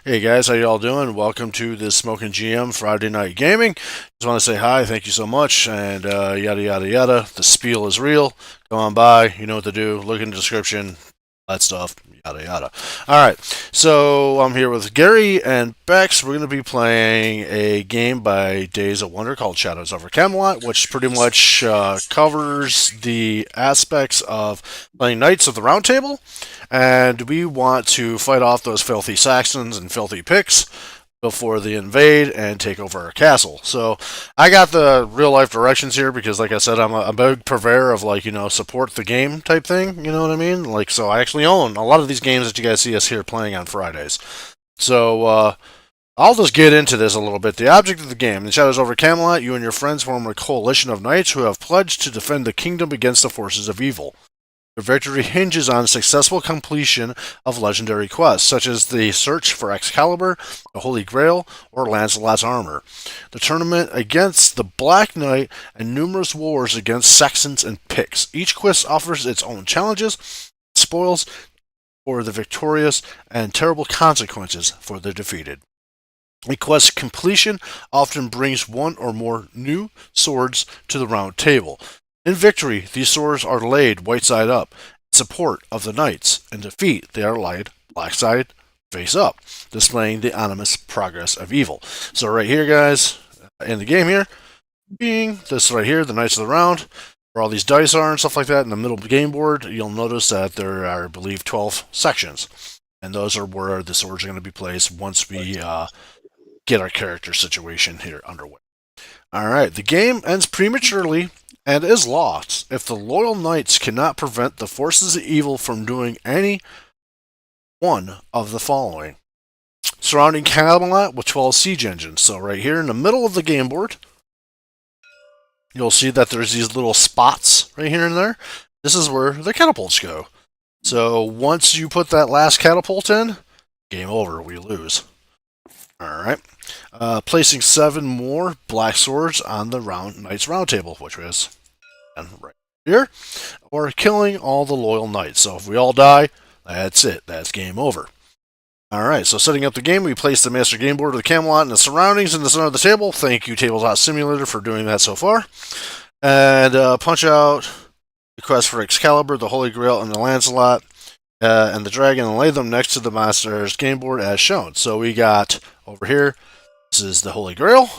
Hey guys, how y'all doing? Welcome to this Smoking GM Friday Night Gaming. Just want to say hi, thank you so much, and yada yada yada. The spiel is real. Come on by, you know what to do. Look in the description, that stuff, yada yada. All right, so I'm here with Gary and Bex. We're going to be playing a game by Days of Wonder called Shadows Over Camelot, which pretty much covers the aspects of playing Knights of the Round Table, and we want to fight off those filthy Saxons and filthy Picts before they invade and take over our castle. So I got the real life directions here because, like I said, I'm a big purveyor of support the game type thing. You know what I mean? So I actually own a lot of these games that you guys see us here playing on Fridays. So I'll just get into this a little bit. The object of the game: in Shadows over Camelot, you and your friends form a coalition of knights who have pledged to defend the kingdom against the forces of evil. Their victory hinges on successful completion of legendary quests, such as the search for Excalibur, the Holy Grail, or Lancelot's armor, the tournament against the Black Knight, and numerous wars against Saxons and Picts. Each quest offers its own challenges, spoils for the victorious, and terrible consequences for the defeated. A quest completion often brings one or more new swords to the round table. In victory, these swords are laid white side up in support of the knights. In defeat, they are laid black side face up, displaying the ominous progress of evil. So right here, guys, in the game here, being this right here, the Knights of the Round, where all these dice are and stuff like that in the middle of the game board, you'll notice that there are, I believe, 12 sections. And those are where the swords are going to be placed once we get our character situation here underway. Alright, the game ends prematurely and is lost if the loyal knights cannot prevent the forces of evil from doing any one of the following. Surrounding Camelot with 12 siege engines. So right here in the middle of the game board, you'll see that there's these little spots right here and there. This is where the catapults go. So once you put that last catapult in, game over, we lose. Alright. Placing 7 more black swords on the Knight's Round Table, which is right here, or killing all the loyal knights. So if we all die, that's it. That's game over. Alright, so setting up the game, we place the master game board of the Camelot and the surroundings in the center of the table. Thank you, Tabletop Simulator, for doing that so far. And punch out the quest for Excalibur, the Holy Grail, and the Lancelot, and the dragon, and lay them next to the master's game board as shown. So we got over here, this is the Holy Grail.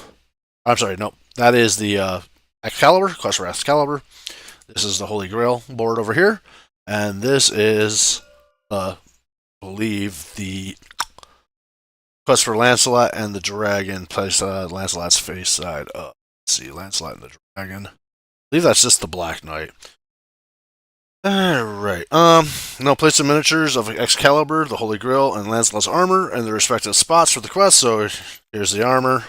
I'm sorry, no, that is the Excalibur, quest for Excalibur. This is the Holy Grail board over here. And this is, I believe, the quest for Lancelot and the dragon. Place Lancelot's face side up. Let's see, Lancelot and the dragon. I believe that's just the Black Knight. Alright. Now place the miniatures of Excalibur, the Holy Grail, and Lancelot's armor in the respective spots for the quest. So here's the armor.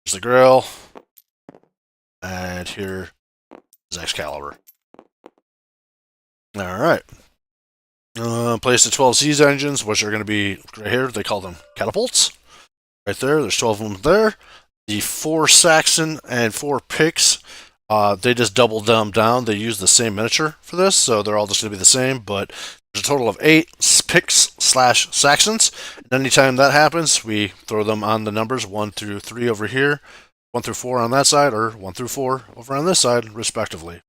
Here's the Grail. And here is Excalibur. Alright. Place the 12 siege engines, which are going to be right here. They call them catapults. Right there. There's 12 of them there. The 4 Saxon and 4 Picts. They just doubled them down. They use the same miniature for this, so they're all just going to be the same. But there's a total of 8 Picts/Saxons. And anytime that happens, we throw them on the numbers 1 through 3 over here, 1 through 4 on that side, or 1 through 4 over on this side, respectively.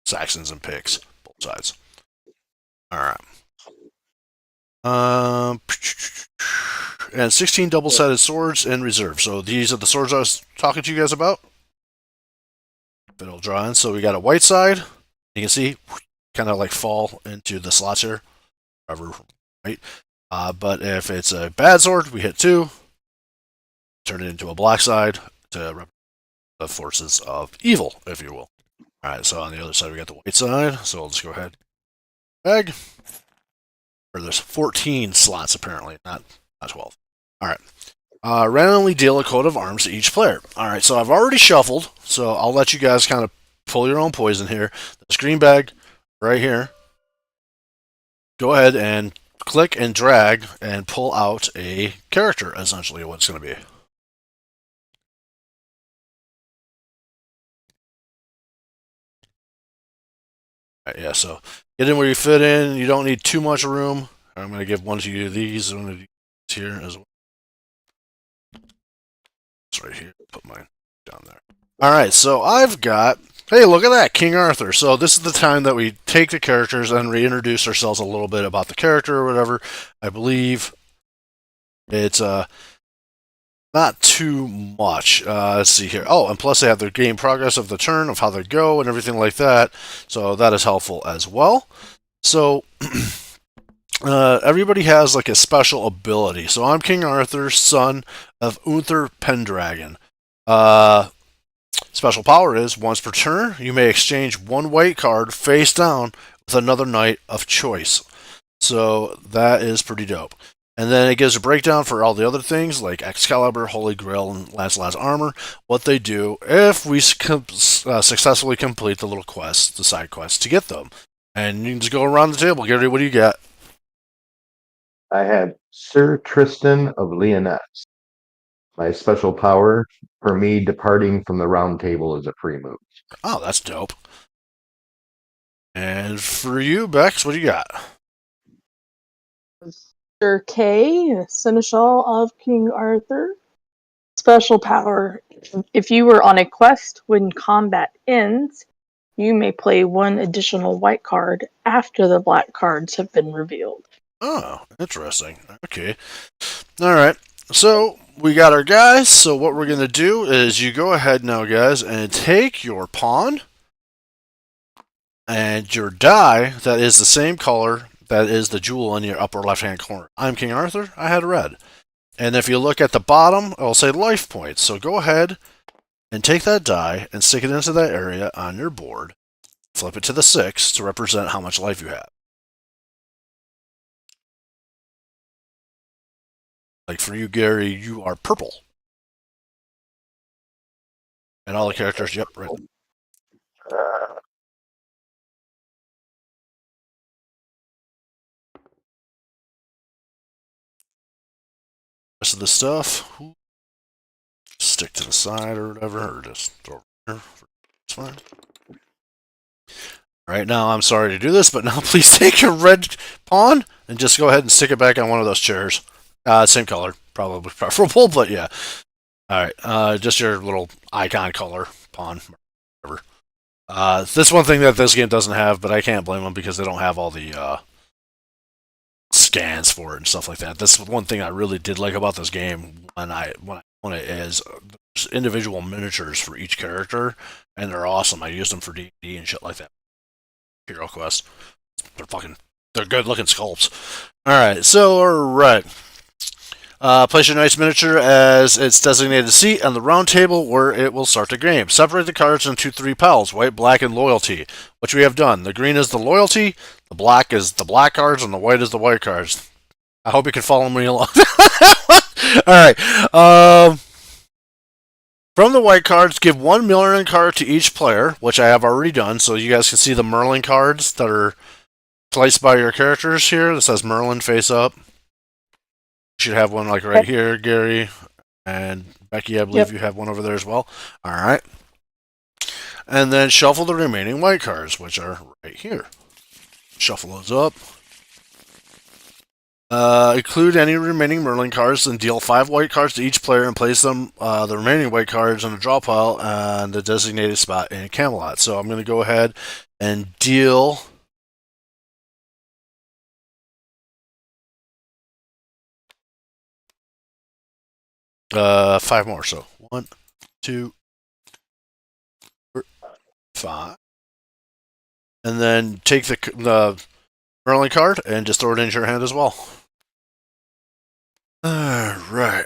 Saxons and Picts, both sides. Alright. And 16 double-sided swords in reserve. So these are the swords I was talking to you guys about. It'll draw in. So we got a white side. You can see, kind of like fall into the slots here. Right? But if it's a bad sword, we hit 2. Turn it into a black side to represent the forces of evil, if you will. Alright, so on the other side, we got the white side. So I'll just go ahead. Bag. Or there's 14 slots, apparently, not 12. Alright. Randomly deal a coat of arms to each player. Alright, so I've already shuffled, so I'll let you guys kind of pull your own poison here. The screen bag right here. Go ahead and click and drag and pull out a character, essentially, what it's going to be. Alright, yeah, so get in where you fit in. You don't need too much room. I'm going to give one to you of these. I'm going to do these here as well. It's right here. Put mine down there. All right, so I've got. Hey, look at that, King Arthur. So this is the time that we take the characters and reintroduce ourselves a little bit about the character or whatever. I believe it's not too much. Let's see here. Oh, and plus they have the game progress of the turn, of how they go, and everything like that. So that is helpful as well. So everybody has like a special ability. So I'm King Arthur, son of Uther Pendragon. Special power is once per turn, you may exchange one white card face down with another knight of choice. So that is pretty dope. And then it gives a breakdown for all the other things like Excalibur, Holy Grail, and Lancelot's armor. What they do if we successfully complete the little quests, the side quests to get them. And you can just go around the table. Gary, what do you got? I have Sir Tristan of Lyonesse. My special power for me departing from the round table is a free move. Oh, that's dope. And for you, Bex, what do you got? Sir Kay, Seneschal of King Arthur. Special power. If you were on a quest when combat ends, you may play one additional white card after the black cards have been revealed. Oh, interesting. Okay. All right. So we got our guys. So what we're going to do is you go ahead now, guys, and take your pawn and your die that is the same color that is the jewel in your upper left-hand corner. I'm King Arthur. I had red. And if you look at the bottom, it'll say life points. So go ahead and take that die and stick it into that area on your board. Flip it to the 6 to represent how much life you have. Like for you, Gary, you are purple. And all the characters, yep, right. Rest of the stuff, stick to the side or whatever, or just throw it here. It's fine. Right now, I'm sorry to do this, but now please take your red pawn and just go ahead and stick it back on one of those chairs. Same color, probably preferable, but yeah. All right, just your little icon color pawn, whatever. This one thing that this game doesn't have, but I can't blame them because they don't have all the scans for it and stuff like that. That's one thing I really did like about this game when I won it is there's individual miniatures for each character, and they're awesome. I used them for D&D and shit like that. Hero Quest. They're good looking sculpts. Alright, so, alright. Place your knight's miniature as its designated seat on the round table where it will start the game. Separate the cards into 3 piles, white, black, and loyalty, which we have done. The green is the loyalty, the black is the black cards, and the white is the white cards. I hope you can follow me along. Alright, from the white cards, give 1 Merlin card to each player, which I have already done, so you guys can see the Merlin cards that are placed by your characters here. That says Merlin face up. You should have one like right here, Gary. And Becky, I believe you have one over there as well. Alright. And then shuffle the remaining white cards, which are right here. Shuffle those up. Include any remaining Merlin cards and deal 5 white cards to each player and place them, the remaining white cards in a draw pile on the designated spot in Camelot. So I'm going to go ahead and deal 5 more. So 1, 2, 4, 5. And then take the Merlin card and just throw it into your hand as well. Alright.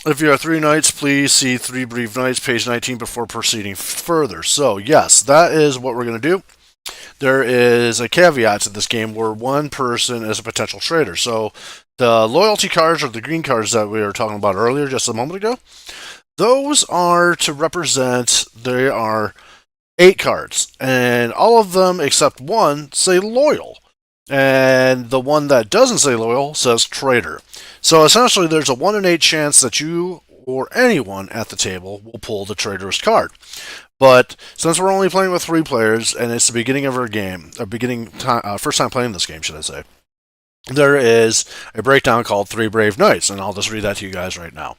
If you are 3 knights, please see 3 Brief Knights, page 19, before proceeding further. So, yes, that is what we're going to do. There is a caveat to this game where one person is a potential traitor. So, the loyalty cards or the green cards that we were talking about earlier just a moment ago, those are to represent, they are 8 cards. And all of them except one say loyal. And the one that doesn't say loyal says traitor. So essentially there's a 1 in 8 chance that you or anyone at the table will pull the traitorous card. But since we're only playing with 3 players and it's the beginning of our game, first time playing this game, should I say, there is a breakdown called Three Brave Knights, and I'll just read that to you guys right now.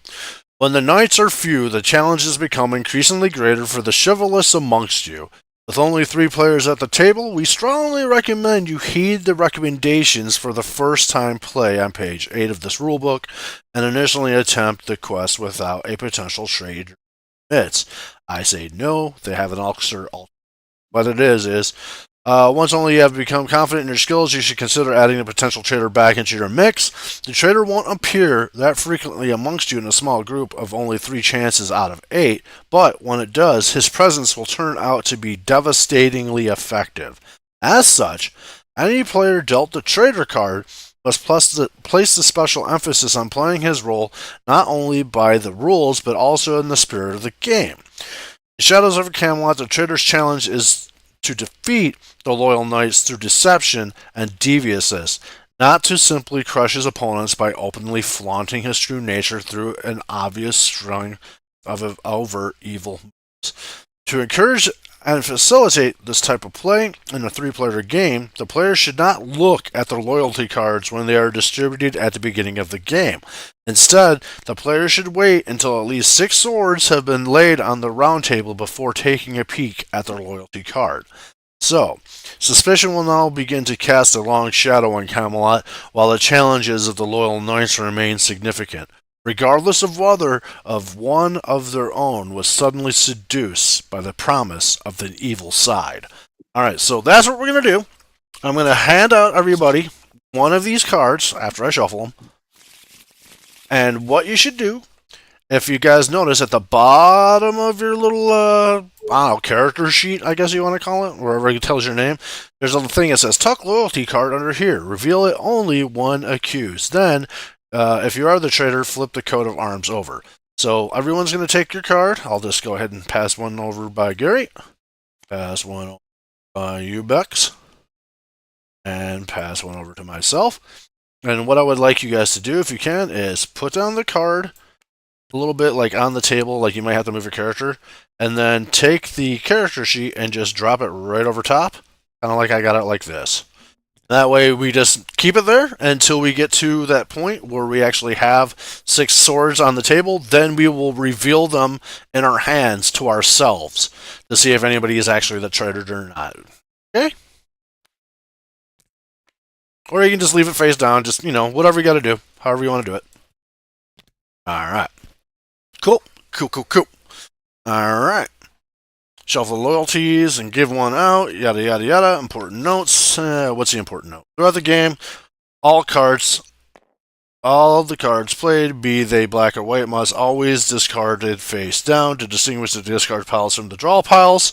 When the knights are few, the challenges become increasingly greater for the chivalrous amongst you. With only 3 players at the table, we strongly recommend you heed the recommendations for the first time play on page 8 of this rulebook and initially attempt the quest without a potential traitor. I say no, they have an ulcer. What it is once only you have become confident in your skills, you should consider adding a potential traitor back into your mix. The traitor won't appear that frequently amongst you in a small group of only 3 chances out of 8, but when it does, his presence will turn out to be devastatingly effective. As such, any player dealt the traitor card must place the special emphasis on playing his role not only by the rules, but also in the spirit of the game. In Shadows Over Camelot, the traitor's challenge is to defeat the loyal knights through deception and deviousness, not to simply crush his opponents by openly flaunting his true nature through an obvious string of overt evil moves. To encourage and facilitate this type of play in a 3-player game, the player should not look at their loyalty cards when they are distributed at the beginning of the game. Instead, the player should wait until at least 6 swords have been laid on the round table before taking a peek at their loyalty card. So, suspicion will now begin to cast a long shadow on Camelot, while the challenges of the loyal knights remain significant, regardless of whether one of their own was suddenly seduced by the promise of the evil side. Alright, so that's what we're going to do. I'm going to hand out everybody one of these cards after I shuffle them. And what you should do, if you guys notice at the bottom of your little, I don't know, character sheet, I guess you want to call it, wherever it tells your name, there's a thing that says tuck loyalty card under here. Reveal it only when accused. Then, if you are the traitor, flip the coat of arms over. So everyone's going to take your card. I'll just go ahead and pass one over by Gary. Pass one over by you, Bex. And pass one over to myself. And what I would like you guys to do, if you can, is put down the card a little bit like on the table, like you might have to move your character, and then take the character sheet and just drop it right over top, kind of like I got it like this. That way we just keep it there until we get to that point where we actually have 6 swords on the table. Then we will reveal them in our hands to ourselves to see if anybody is actually the traitor or not. Okay? Or you can just leave it face down, just, whatever you got to do, however you want to do it. Alright. Cool. Alright. Shuffle loyalties and give one out, yada yada yada. Important notes. What's the important note? Throughout the game, all of the cards played, be they black or white, must always discarded face down to distinguish the discard piles from the draw piles.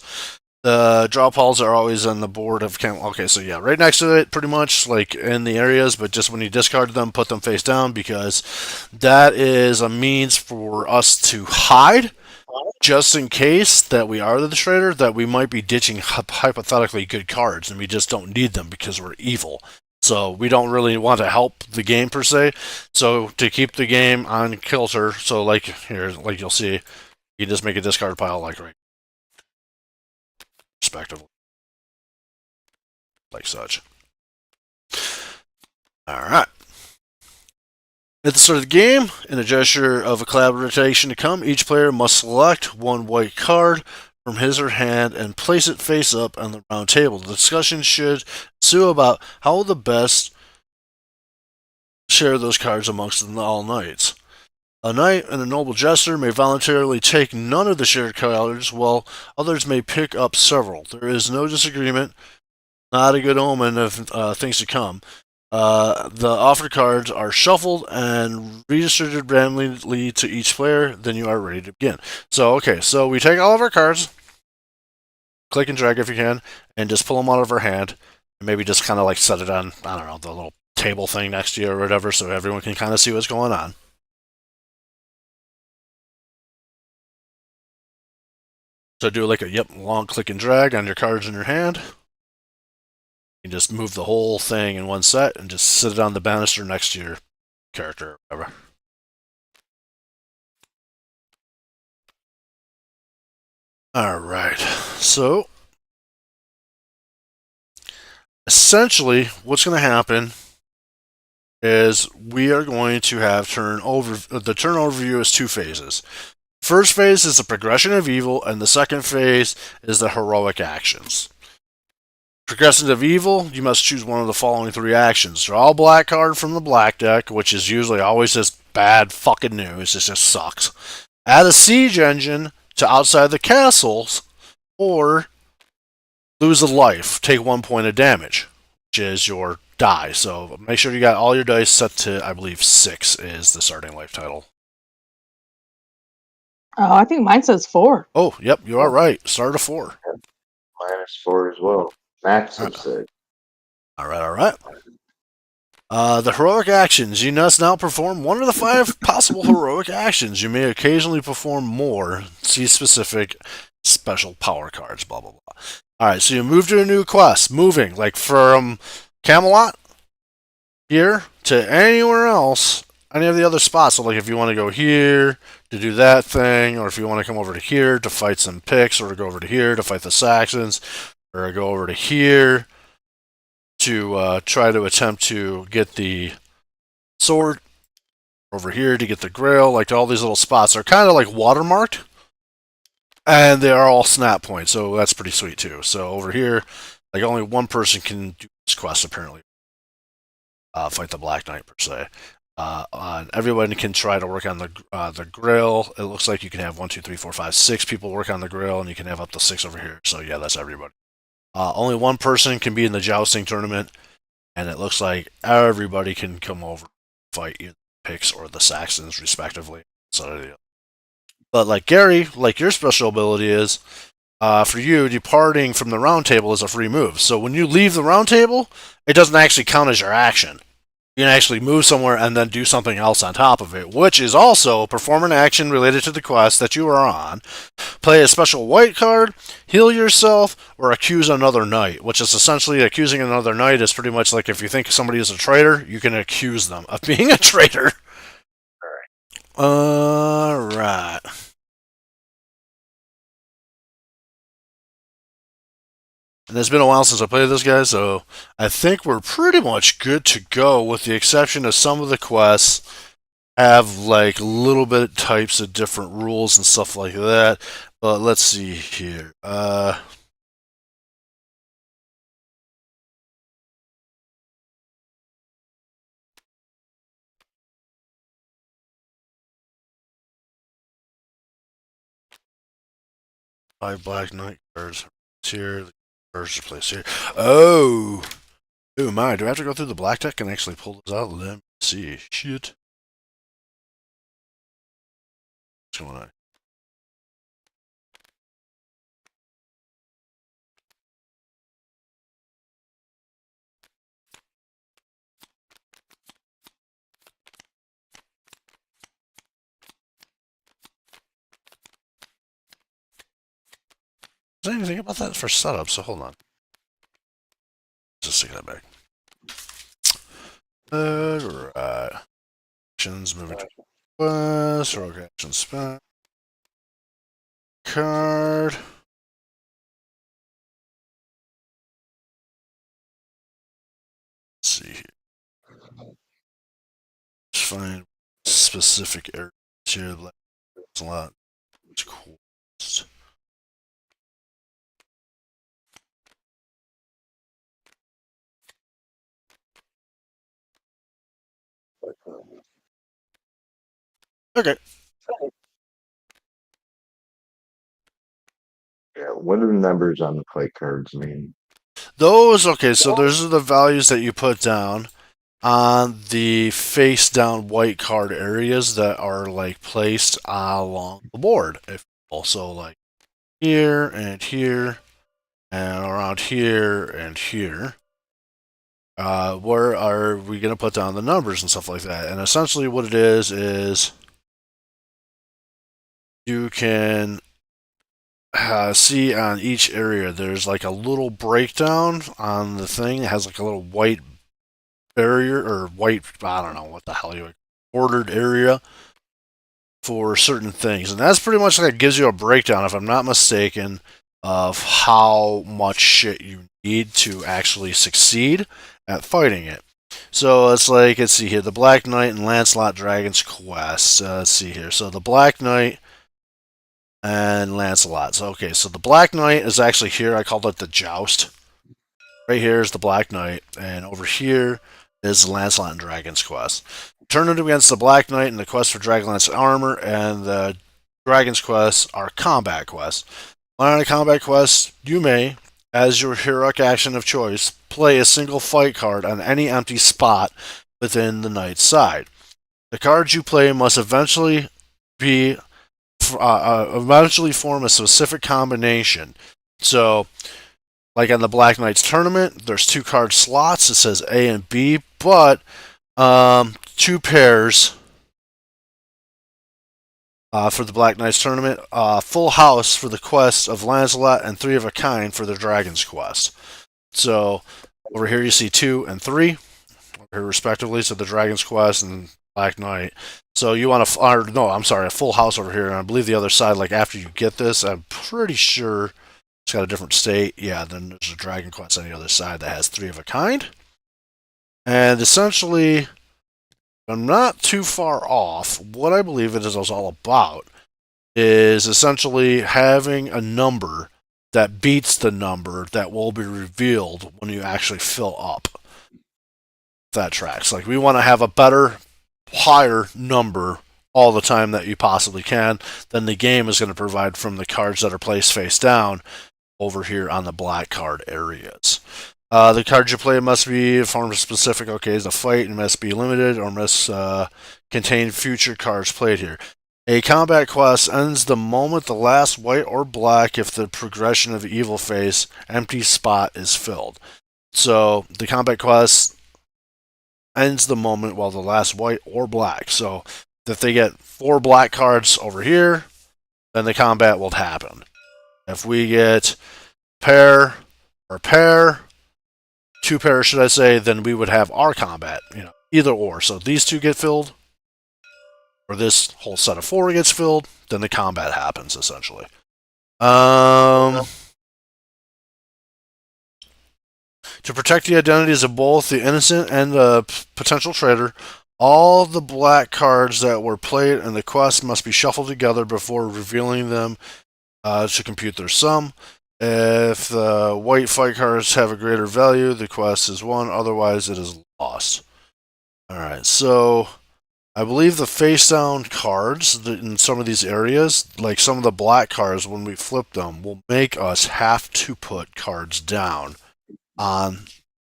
The draw piles are always on the board of Okay, so yeah, right next to it, pretty much, like in the areas, but just when you discard them, put them face down, because that is a means for us to hide, just in case that we are the traitor, that we might be ditching hypothetically good cards, and we just don't need them because we're evil. So we don't really want to help the game, per se. So to keep the game on kilter, so like here, like you'll see, you just make a discard pile like right respectively, like such. Alright. At the start of the game, in a gesture of a collaboration to come, each player must select one white card from his or her hand and place it face up on the round table. The discussion should ensue about how the best share those cards amongst all knights. A knight and a noble jester may voluntarily take none of the shared cards, while others may pick up several. There is no disagreement, not a good omen of things to come. The offered cards are shuffled and redistributed randomly to each player, then you are ready to begin. So, okay, so we take all of our cards, click and drag if you can, and just pull them out of our hand, and maybe just kind of like set it on, I don't know, the little table thing next to you or whatever, so everyone can kind of see what's going on. So do like a long click and drag on your cards in your hand. You can just move the whole thing in one set and just sit it on the banister next to your character or whatever. Alright, so essentially what's going to happen is we are going to have the turn overview is 2 phases. First phase is the progression of evil, and the second phase is the heroic actions. Progression of evil, you must choose one of the following 3 actions. Draw a black card from the black deck, which is usually always just bad fucking news. It just sucks. Add a siege engine to outside the castles, or lose a life, take 1 point of damage, which is your die. So make sure you got all your dice set to, I believe, 6 is the starting life title. Oh, I think mine says 4. Oh, yep, you are right. Start at 4. -4 as well. Max of 6. All right. The heroic actions. You must now perform one of the 5 possible heroic actions. You may occasionally perform more. See specific special power cards, blah, blah, blah. All right, so you move to a new quest. Moving, like from Camelot here to anywhere else, any of the other spots. So, like, if you want to go here to do that thing, or if you want to come over to here to fight some Picts, or to go over to here to fight the Saxons, or go over to here to try to attempt to get the sword, over here to get the grail. Like, all these little spots are kind of like watermarked, and they are all snap points, so that's pretty sweet too. So over here, like, only one person can do this quest apparently. Fight the Black Knight per se. Everyone can try to work on the grill. It looks like you can have 1, 2, 3, 4, 5, 6 people work on the grill, and you can have up to 6 over here. So yeah, that's everybody. Only one person can be in the jousting tournament, and it looks like everybody can come over and fight either the Picts or the Saxons, respectively. But like Gary, like your special ability is, for you, departing from the round table is a free move. So when you leave the round table, it doesn't actually count as your action. You can actually move somewhere and then do something else on top of it, which is also perform an action related to the quest that you are on, play a special white card, heal yourself, or accuse another knight, which is essentially accusing another knight is pretty much like if you think somebody is a traitor, you can accuse them of being a traitor. Alright. And it's been a while since I played this guy, so I think we're pretty much good to go, with the exception of some of the quests have like little bit types of different rules and stuff like that. But let's see here. Five Black Knight cards here. The cards are placed here. Oh my! Do I have to go through the black deck and actually pull this out? Let me see. Shit. What's going on? Is there anything about that for setup? So hold on. Just take that back. Alright. Actions, moving to quest, rogue action spell. Card. Let's see here. Let's find specific areas here. That's a lot. It's cool. Okay. Yeah, what do the numbers on the play cards mean? Those, okay, so those are the values that you put down on the face down white card areas that are like placed along the board. If also like here and here and around here and here. Where are we going to put down the numbers and stuff like that? And essentially what it is you can see on each area there's like a little breakdown on the thing. It has like a little white barrier or white, I don't know what the hell you bordered area for certain things. And that's pretty much like it gives you a breakdown, if I'm not mistaken, of how much shit you need to actually succeed at fighting it. So it's like, let's see here, the Black Knight and Lancelot Dragon's Quest. Let's see here. So the Black Knight and Lancelot. So, okay, so the Black Knight is actually here. I called it the Joust. Right here is the Black Knight, and over here is Lancelot and Dragon's Quest. Turn it against the Black Knight and the Quest for Dragonlance Armor, and the Dragon's Quest are combat quests. On a combat quest, you may, as your heroic action of choice, play a single fight card on any empty spot within the knight's side. The cards you play must eventually form a specific combination. So, like on the Black Knights tournament, there's 2 card slots. It says A and B, but 2 pairs for the Black Knights tournament. Full house for the quest of Lancelot, and 3 of a kind for the Dragon's Quest. So over here you see 2 and 3, over here respectively. So the Dragon's Quest and Black Knight. So you want to, a full house over here, and I believe the other side, like after you get this, I'm pretty sure it's got a different state. Yeah, then there's a Dragon Quest on the other side that has 3 of a kind. And essentially, I'm not too far off. What I believe it is all about is essentially having a number that beats the number that will be revealed when you actually fill up that tracks. Like, we want to have a better, higher number all the time that you possibly can than the game is going to provide from the cards that are placed face down over here on the black card areas. The cards you play must be form specific. Okay, the fight must be limited or must contain future cards played here. A combat quest ends the moment the last white or black if the progression of the evil face empty spot is filled. So the combat quest ends the moment while the last white or black. So if they get 4 black cards over here, then the combat will happen. If we get pair, 2 pairs, should I say, then we would have our combat. Either or. So these 2 get filled, or this whole set of 4 gets filled, then the combat happens, essentially. To protect the identities of both the innocent and the potential traitor, all the black cards that were played in the quest must be shuffled together before revealing them to compute their sum. If the white fight cards have a greater value, the quest is won, otherwise it is lost. Alright, so I believe the face down cards in some of these areas, like some of the black cards, when we flip them, will make us have to put cards down on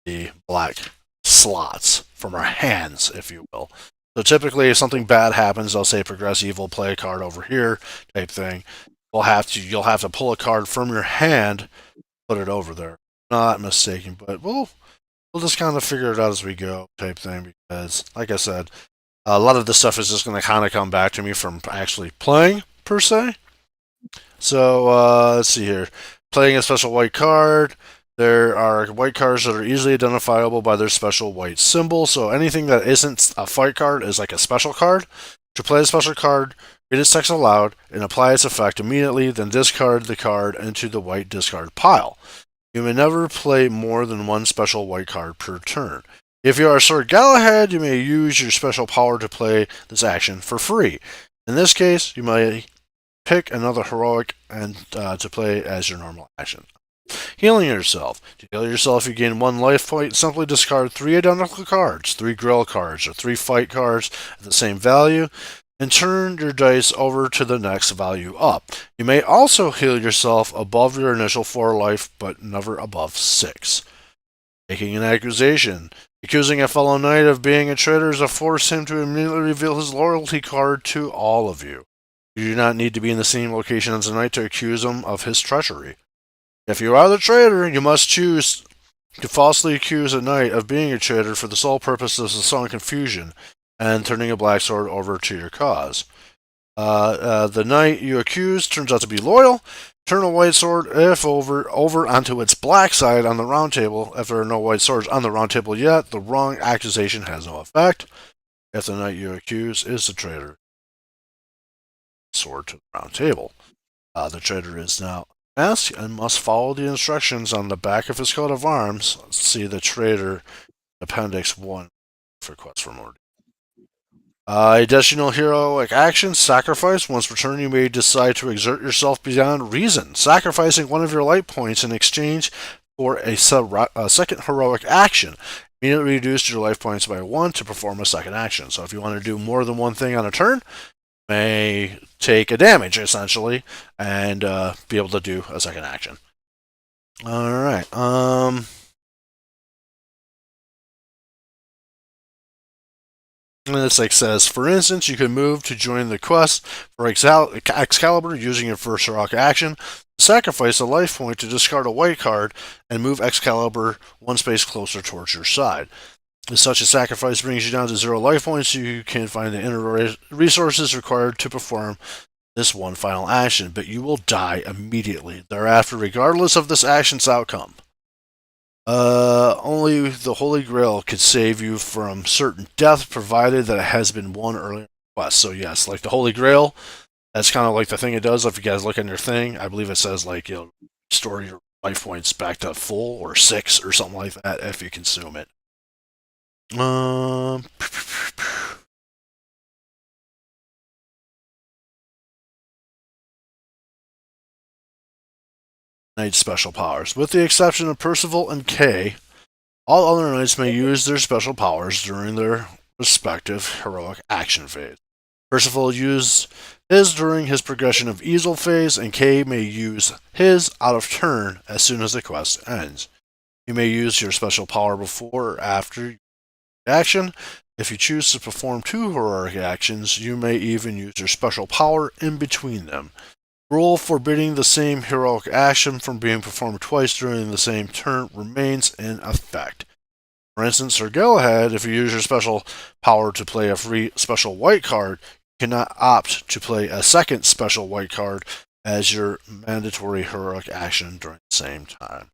the black slots from our hands, if you will. So typically, if something bad happens, they'll say progress evil, play a card over here, type thing. You'll have to pull a card from your hand, put it over there. Not mistaken, but we'll just kind of figure it out as we go, type thing. Because, like I said, a lot of this stuff is just going to kind of come back to me from actually playing, per se. So, let's see here. Playing a special white card. There are white cards that are easily identifiable by their special white symbol. So anything that isn't a fight card is like a special card. To play a special card, read its text aloud and apply its effect immediately, then discard the card into the white discard pile. You may never play more than 1 special white card per turn. If you are Sir Galahad, you may use your special power to play this action for free. In this case, you may pick another heroic and to play as your normal action. Healing yourself. To heal yourself, you gain 1 life point. Simply discard 3 identical cards, 3 grill cards, or 3 fight cards at the same value, and turn your dice over to the next value up. You may also heal yourself above your initial 4 life, but never above 6. Making an accusation. Accusing a fellow knight of being a traitor is to force him to immediately reveal his loyalty card to all of you. You do not need to be in the same location as the knight to accuse him of his treachery. If you are the traitor, you must choose to falsely accuse a knight of being a traitor for the sole purpose of sowing confusion and turning a black sword over to your cause. The knight you accuse turns out to be loyal. Turn a white sword if over onto its black side on the round table. If there are no white swords on the round table yet, the wrong accusation has no effect. If the knight you accuse is the traitor, sword to the round table. The traitor is now masked and must follow the instructions on the back of his coat of arms. See the traitor appendix 1 for quests for more. Additional heroic action, sacrifice. Once returned, you may decide to exert yourself beyond reason, sacrificing one of your light points in exchange for a second heroic action. Immediately reduce your life points by 1 to perform a second action. So if you want to do more than one thing on a turn, you may take a damage, essentially, and be able to do a second action. Alright, and this says, for instance, you can move to join the quest for Excalibur using your first heroic action, sacrifice a life point to discard a white card, and move Excalibur one space closer towards your side. If such a sacrifice brings you down to 0 life points, you can find the inner resources required to perform this one final action, but you will die immediately thereafter, regardless of this action's outcome. Only the Holy Grail could save you from certain death, provided that it has been won earlier in the quest. So yes, like the Holy Grail, that's kind of like the thing it does. If you guys look on your thing, I believe it says like restore your life points back to full or 6 or something like that if you consume it. Knight special powers. With the exception of Percival and Kay, all other knights may use their special powers during their respective heroic action phase. Percival used his during his progression of easel phase, and Kay may use his out of turn as soon as the quest ends. You may use your special power before or after action. If you choose to perform 2 heroic actions, you may even use your special power in between them. Rule forbidding the same heroic action from being performed twice during the same turn remains in effect. For instance, Sir Galahad, if you use your special power to play a free special white card, you cannot opt to play a second special white card as your mandatory heroic action during the same turn.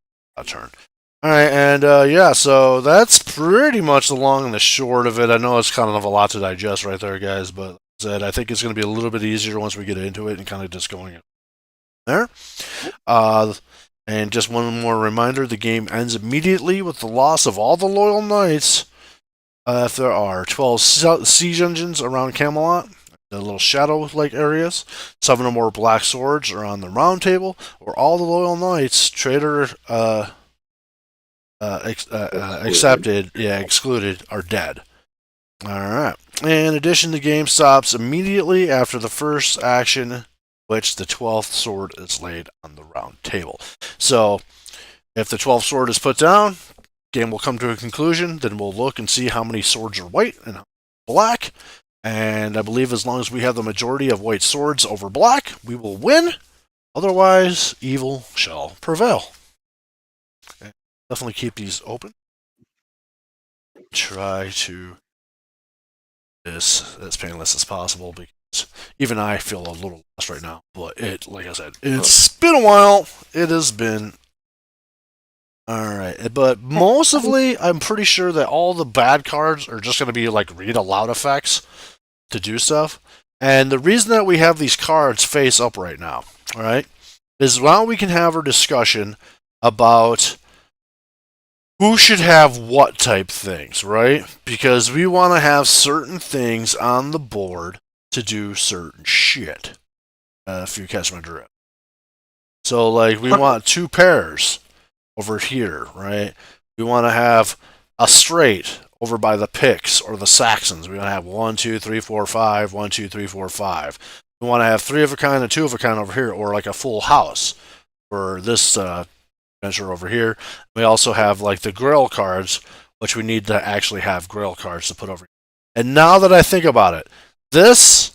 Alright, and yeah, so that's pretty much the long and the short of it. I know it's kind of a lot to digest right there, guys, but I think it's going to be a little bit easier once we get into it and kind of just going there. And just one more reminder, the game ends immediately with the loss of all the loyal knights. If there are 12 siege engines around Camelot, the little shadow-like areas, 7 or more black swords are on the round table, or all the loyal knights, traitor excluded, are dead. Alright. In addition, the game stops immediately after the first action, which the 12th sword is laid on the round table. So, if the 12th sword is put down, game will come to a conclusion, then we'll look and see how many swords are white and black. And I believe as long as we have the majority of white swords over black, we will win. Otherwise, evil shall prevail. Okay. Definitely keep these open. Try to this as painless as possible because even I feel a little lost right now. But like I said, it's been a while. It has been. Alright, but mostly I'm pretty sure that all the bad cards are just going to be like read aloud effects to do stuff. And the reason that we have these cards face up right now, alright, is now we can have our discussion about who should have what type things, right? Because we want to have certain things on the board to do certain shit. If you catch my drift. So, like, we want 2 pairs over here, right? We want to have a straight over by the Picts or the Saxons. We want to have 1, 2, 3, 4, 5, 1, 2, 3, 4, 5. We want to have 3 of a kind and 2 of a kind over here, or like a full house for this adventure over here. We also have like the Grail cards, which we need to actually have Grail cards to put over here. And now that I think about it, this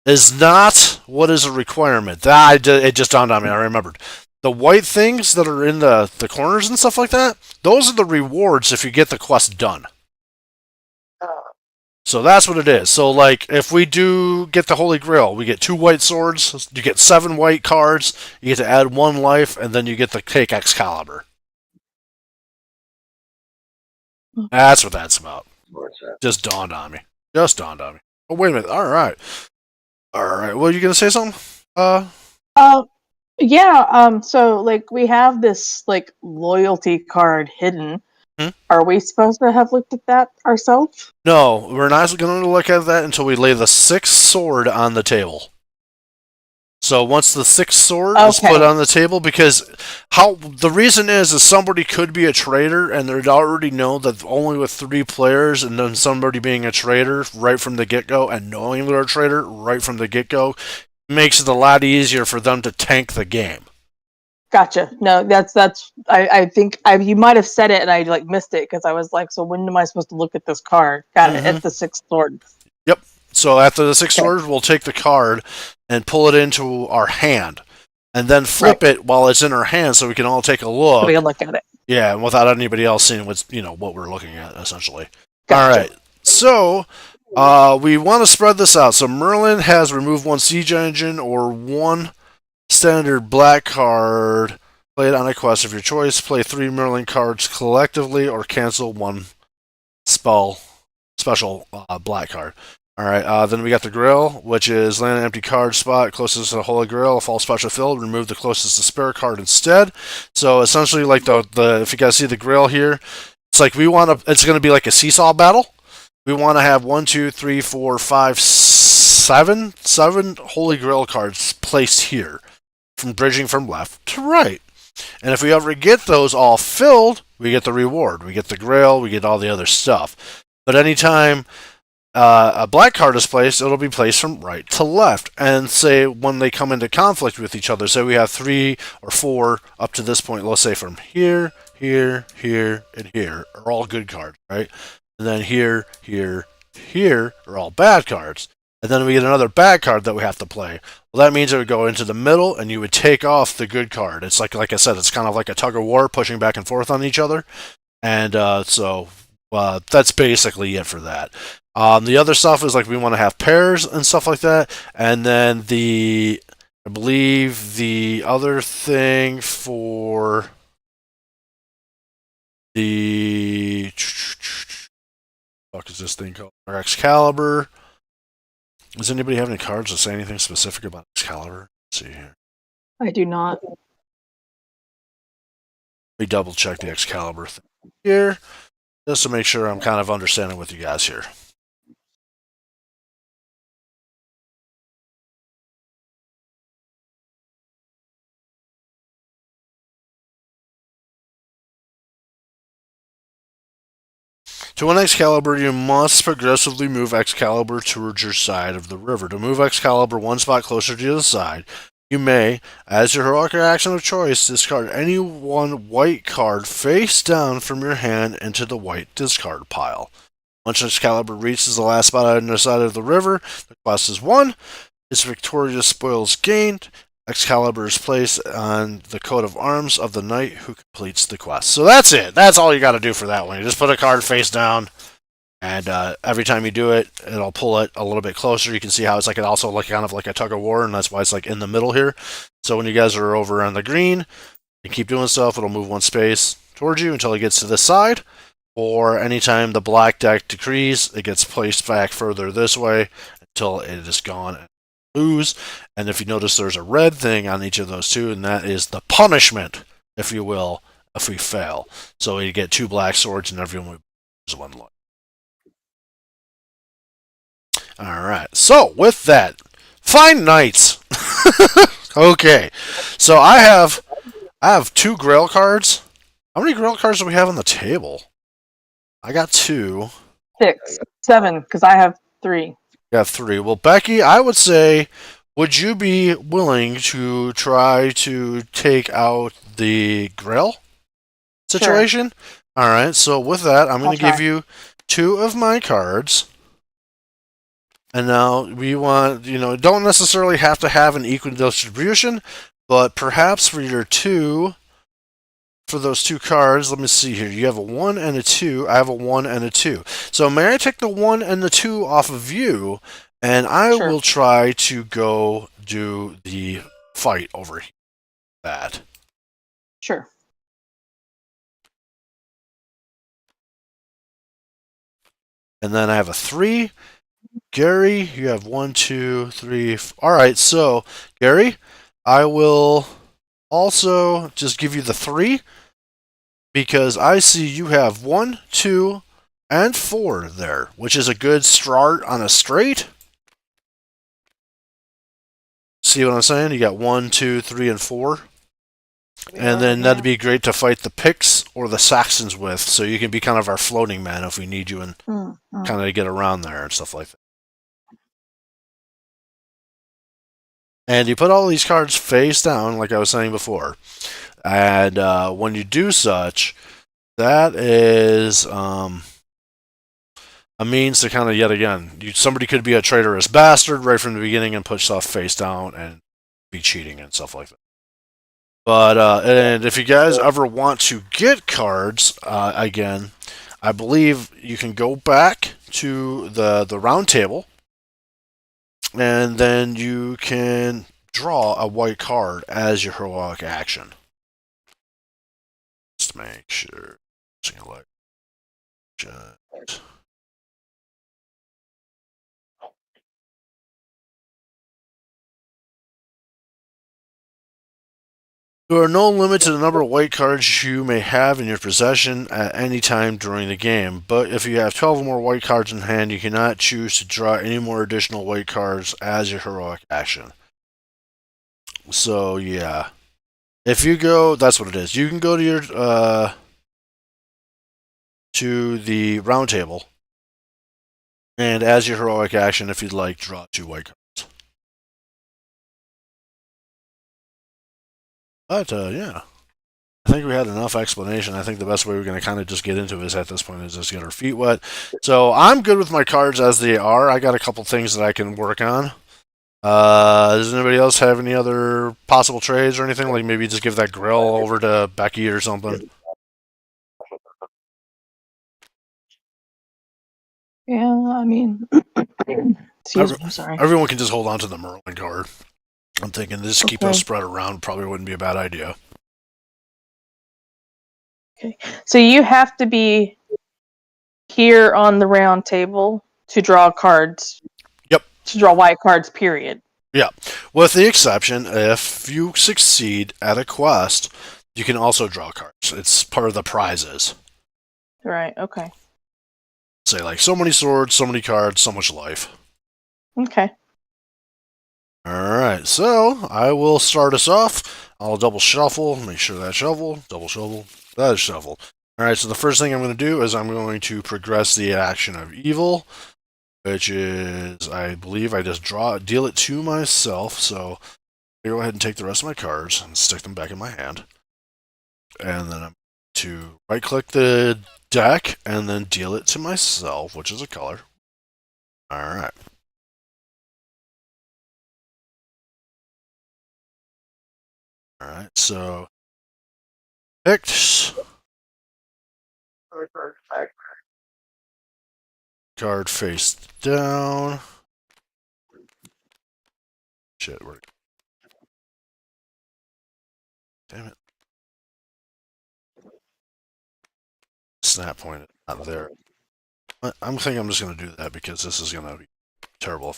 is not what is a requirement. It just dawned on me. I remembered. The white things that are in the corners and stuff like that, those are the rewards if you get the quest done. So that's what it is. So, like, if we do get the Holy Grail, we get 2 white swords, you get 7 white cards, you get to add 1 life, and then you get to take Excalibur. That's what that's about. Just dawned on me. Oh, wait a minute. Alright. What are you going to say something? Yeah, so like we have this like loyalty card hidden. Hmm? Are we supposed to have looked at that ourselves? No, we're not going to look at that until we lay the sixth sword on the table. So once the sixth sword is put on the table, because the reason is somebody could be a traitor and they'd already know that only with 3 players and then somebody being a traitor right from the get-go and knowing they're a traitor right from the get-go makes it a lot easier for them to tank the game. Gotcha. No, that's. I think you might have said it and I like missed it because I was like, so when am I supposed to look at this card? Got it. It's the sixth sword. Yep. So after the sixth sword, we'll take the card and pull it into our hand, and then flip it while it's in our hand, so we can all take a look. So we can look at it. Yeah, without anybody else seeing what we're looking at, essentially. Gotcha. All right. So we want to spread this out. So Merlin has removed 1 siege engine or 1 standard black card. Play it on a quest of your choice. Play 3 Merlin cards collectively, or cancel 1 special black card. All right. Then we got the Grail, which is land an empty card spot closest to the Holy Grail. If all special filled, remove the closest to spare card instead. So essentially, like the if you guys see the Grail here, it's like it's going to be like a seesaw battle. We want to have 1, 2, 3, 4, 5, 7 Holy Grail cards placed here, from bridging from left to right. And if we ever get those all filled, we get the reward. We get the Grail. We get all the other stuff. But anytime a black card is placed, it'll be placed from right to left. And say when they come into conflict with each other, say we have 3 or 4 up to this point, let's say from here, here, here, and here are all good cards, right? And then here, here, here are all bad cards. And then we get another bad card that we have to play. Well, that means it would go into the middle, and you would take off the good card. It's like I said, it's kind of like a tug of war, pushing back and forth on each other. And so that's basically it for that. The other stuff is like we want to have pairs and stuff like that. And then I believe the other thing for the fuck is this thing called? Our Excalibur. Does anybody have any cards that say anything specific about Excalibur? Let's see here. I do not. Let me double check the Excalibur thing here, just to make sure I'm kind of understanding with you guys here. To win Excalibur, you must progressively move Excalibur towards your side of the river. To move Excalibur 1 spot closer to the side, you may, as your heroic action of choice, discard any 1 white card face down from your hand into the white discard pile. Once Excalibur reaches the last spot on the side of the river, the quest is won. Its victorious spoils gained. Excalibur is placed on the coat of arms of the knight who completes the quest. So that's it. That's all you got to do for that one. You just put a card face down, and every time you do it, it'll pull it a little bit closer. You can see how it's like also like kind of like a tug of war, and that's why it's like in the middle here. So when you guys are over on the green, you keep doing stuff. It'll move 1 space towards you until it gets to this side. Or anytime the black deck decrees, it gets placed back further this way until it is gone. Lose. And if you notice, there's a red thing on each of those 2, and that is the punishment, if you will, if we fail. So you get 2 black swords, and everyone will lose 1 life. All right. So with that, fine knights. Okay. So I have 2 Grail cards. How many Grail cards do we have on the table? I got 2. 6, 7, because I have 3. Got 3. Well, Becky, I would say, would you be willing to try to take out the Grail situation? Sure. All right. So with that, I'm going to give you 2 of my cards. And now we want, don't necessarily have to have an equal distribution, but perhaps for your 2, for those 2 cards, let me see here. You have a 1 and a 2. I have a 1 and a 2. So may I take the 1 and the 2 off of you, and I will try to go do the fight over here. That. Sure. And then I have a 3. Gary, you have 1, 2, 3. All right, so Gary, I will also just give you the 3 because I see you have 1, 2, and 4 there, which is a good start on a straight. See what I'm saying? You got 1, 2, 3, and 4. And then that'd be great to fight the Picts or the Saxons with, so you can be kind of our floating man if we need you and kind of get around there and stuff like that. And you put all these cards face down, like I was saying before. And when you do such, that is a means to kind of, yet again, somebody could be a traitorous bastard right from the beginning and put stuff face down and be cheating and stuff like that. But and if you guys ever want to get cards again, I believe you can go back to the round table, and then you can draw a white card as your heroic action. Just make sure. There are no limit to the number of white cards you may have in your possession at any time during the game, but if you have 12 or more white cards in hand, you cannot choose to draw any more additional white cards as your heroic action. So, yeah. If you go, that's what it is. You can go to your to the round table, and as your heroic action, if you'd like, draw 2 white cards. But, yeah. I think we had enough explanation. I think the best way we're going to kind of just get into this at this point is just get our feet wet. So I'm good with my cards as they are. I got a couple things that I can work on. Does anybody else have any other possible trades or anything? Like maybe just give that grill over to Becky or something? Yeah, I mean, excuse me, I'm sorry. Everyone can just hold on to the Merlin card. I'm thinking just keep those Okay. spread around probably wouldn't be a bad idea. Okay, so you have to be here on the round table to draw cards. Yep. To draw white cards, period. Yeah. With the exception, if you succeed at a quest, you can also draw cards. It's part of the prizes. Right, okay. Say like so many swords, so many cards, so much life. Okay. Alright, so I will start us off. I'll double shuffle, make sure that's shuffle, double shuffle, that is shuffle. Alright, so the first thing I'm going to do is I'm going to progress the action of evil, which is, I believe I just deal it to myself, so I go ahead and take the rest of my cards and stick them back in my hand. And then I'm to right click the deck and then deal it to myself, which is a color. Alright. Alright, so picked. Card face down. Shit, where? Damn it. Snap point out there. I'm thinking I'm just going to do that because this is going to be terrible.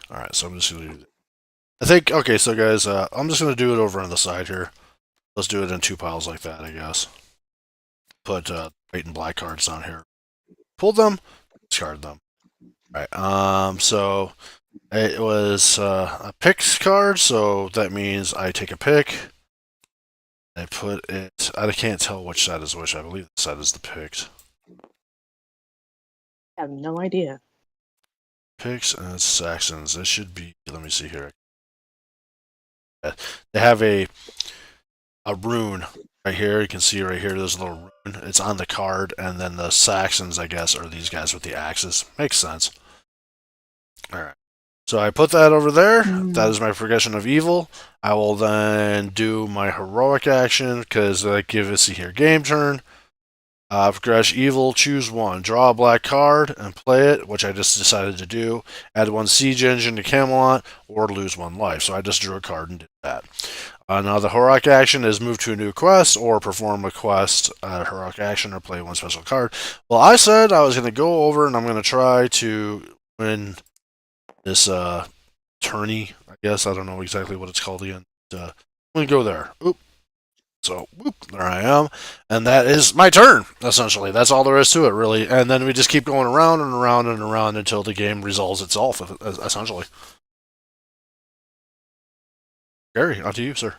Alright, so I'm just going to do that. I think, okay, so guys, I'm just going to do it over on the side here. Let's do it in 2 piles like that, I guess. Put white and black cards down here. Pull them, discard them. Alright, so it was a pick card, so that means I take a pick. I put it, I can't tell which side is which. I believe the side is the picked. I have no idea. Picts and Saxons. This should be, let me see here. They have a rune right here. You can see right here, there's a little rune. It's on the card, and then the Saxons, I guess, are these guys with the axes. Makes sense. Alright. So I put that over there. That is my progression of evil. I will then do my heroic action, because that gives us here game turn. Progress evil, choose 1. Draw a black card and play it, which I just decided to do. Add 1 siege engine to Camelot, or lose 1 life. So I just drew a card and did that. Now the heroic action is move to a new quest, or perform a quest, heroic action, or play 1 special card. Well, I said I was going to go over and I'm going to try to win this tourney, I guess. I don't know exactly what it's called again. I'm going to go there. Oop. So, whoop, there I am. And that is my turn, essentially. That's all there is to it, really. And then we just keep going around and around and around until the game resolves itself, essentially. Gary, on to you, sir.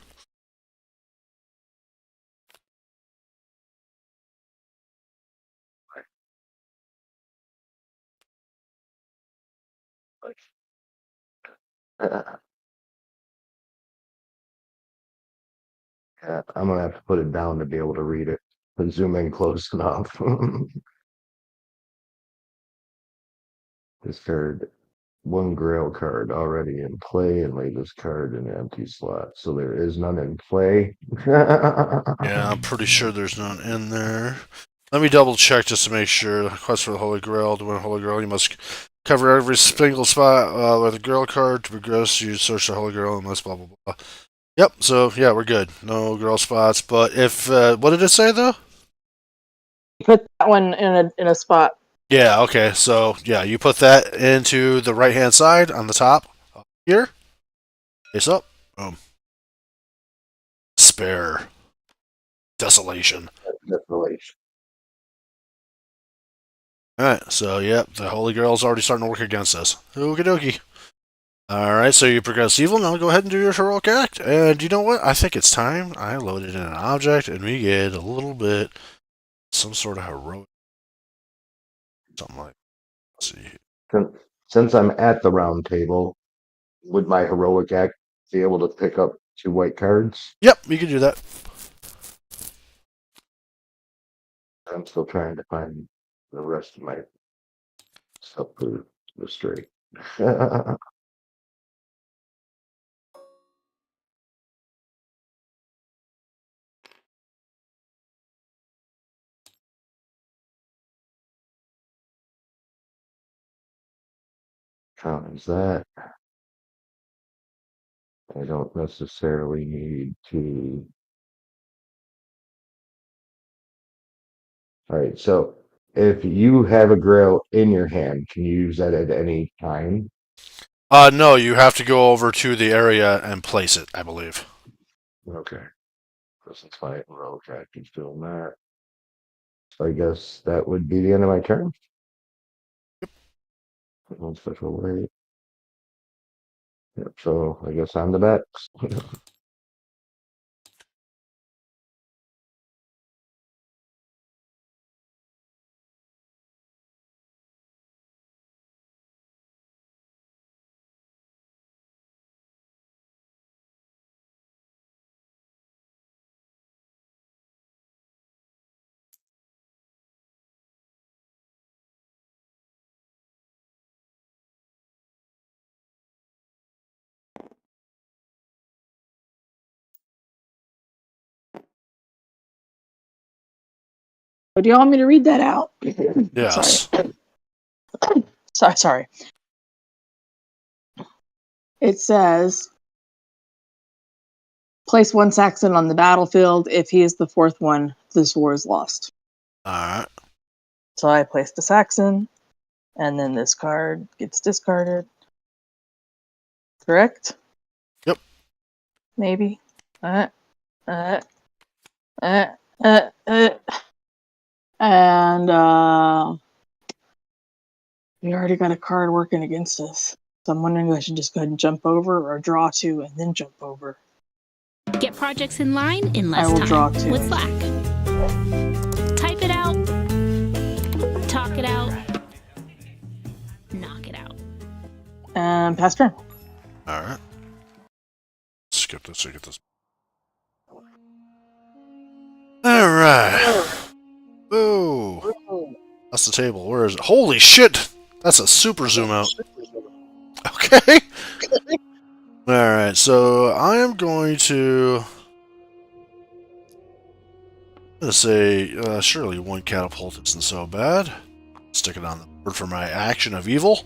Yeah, I'm gonna have to put it down to be able to read it. But zoom in close enough. Discard one Grail card already in play and lay this card in an empty slot. So there is none in play. Yeah, I'm pretty sure there's none in there. Let me double check just to make sure. Quest for the Holy Grail. To win a Holy Grail, you must cover every single spot with a Grail card. To progress, you search the Holy Grail and must blah blah blah. Yep. So yeah, we're good. No Grail spots. But if what did it say though? Put that one in a spot. Yeah. Okay. So yeah, you put that into the right hand side on the top here. Face up. Boom. Despair. Desolation. Desolation. Alright, so yep, the Holy Grail's already starting to work against us. Okie dokie. Alright, so you progress evil, now go ahead and do your heroic act. And you know what? I think it's time I loaded in an object and we get a little bit some sort of heroic something like let's see. Since I'm at the round table, would my heroic act be able to pick up 2 white cards? Yep, you can do that. I'm still trying to find the rest of my stuff for the straight. Count as that. I don't necessarily need to. All right, so if you have a grail in your hand, can you use that at any time? No, you have to go over to the area and place it, I believe. Okay. Doesn't fight. Okay, I can doing that. So I guess that would be the end of my turn. One special way. Yep, so I guess I'm the bet. But do you want me to read that out? Yes. Sorry. It says, place 1 Saxon on the battlefield. If he is the 4th one, this war is lost. Alright. So I placed a Saxon, and then this card gets discarded. Correct? Yep. Maybe. And we already got a card working against us. So I'm wondering if I should just go ahead and jump over or draw 2 and then jump over. Get projects in line in less I will time draw 2. with Slack. Type it out, talk it out, knock it out. And pass turn. Alright. Skip this to get this. Alright. Ooh. That's the table. Where is it? Holy shit! That's a super zoom out. Okay. Alright, so I am going to say, surely 1 catapult isn't so bad. Stick it on the board for my action of evil.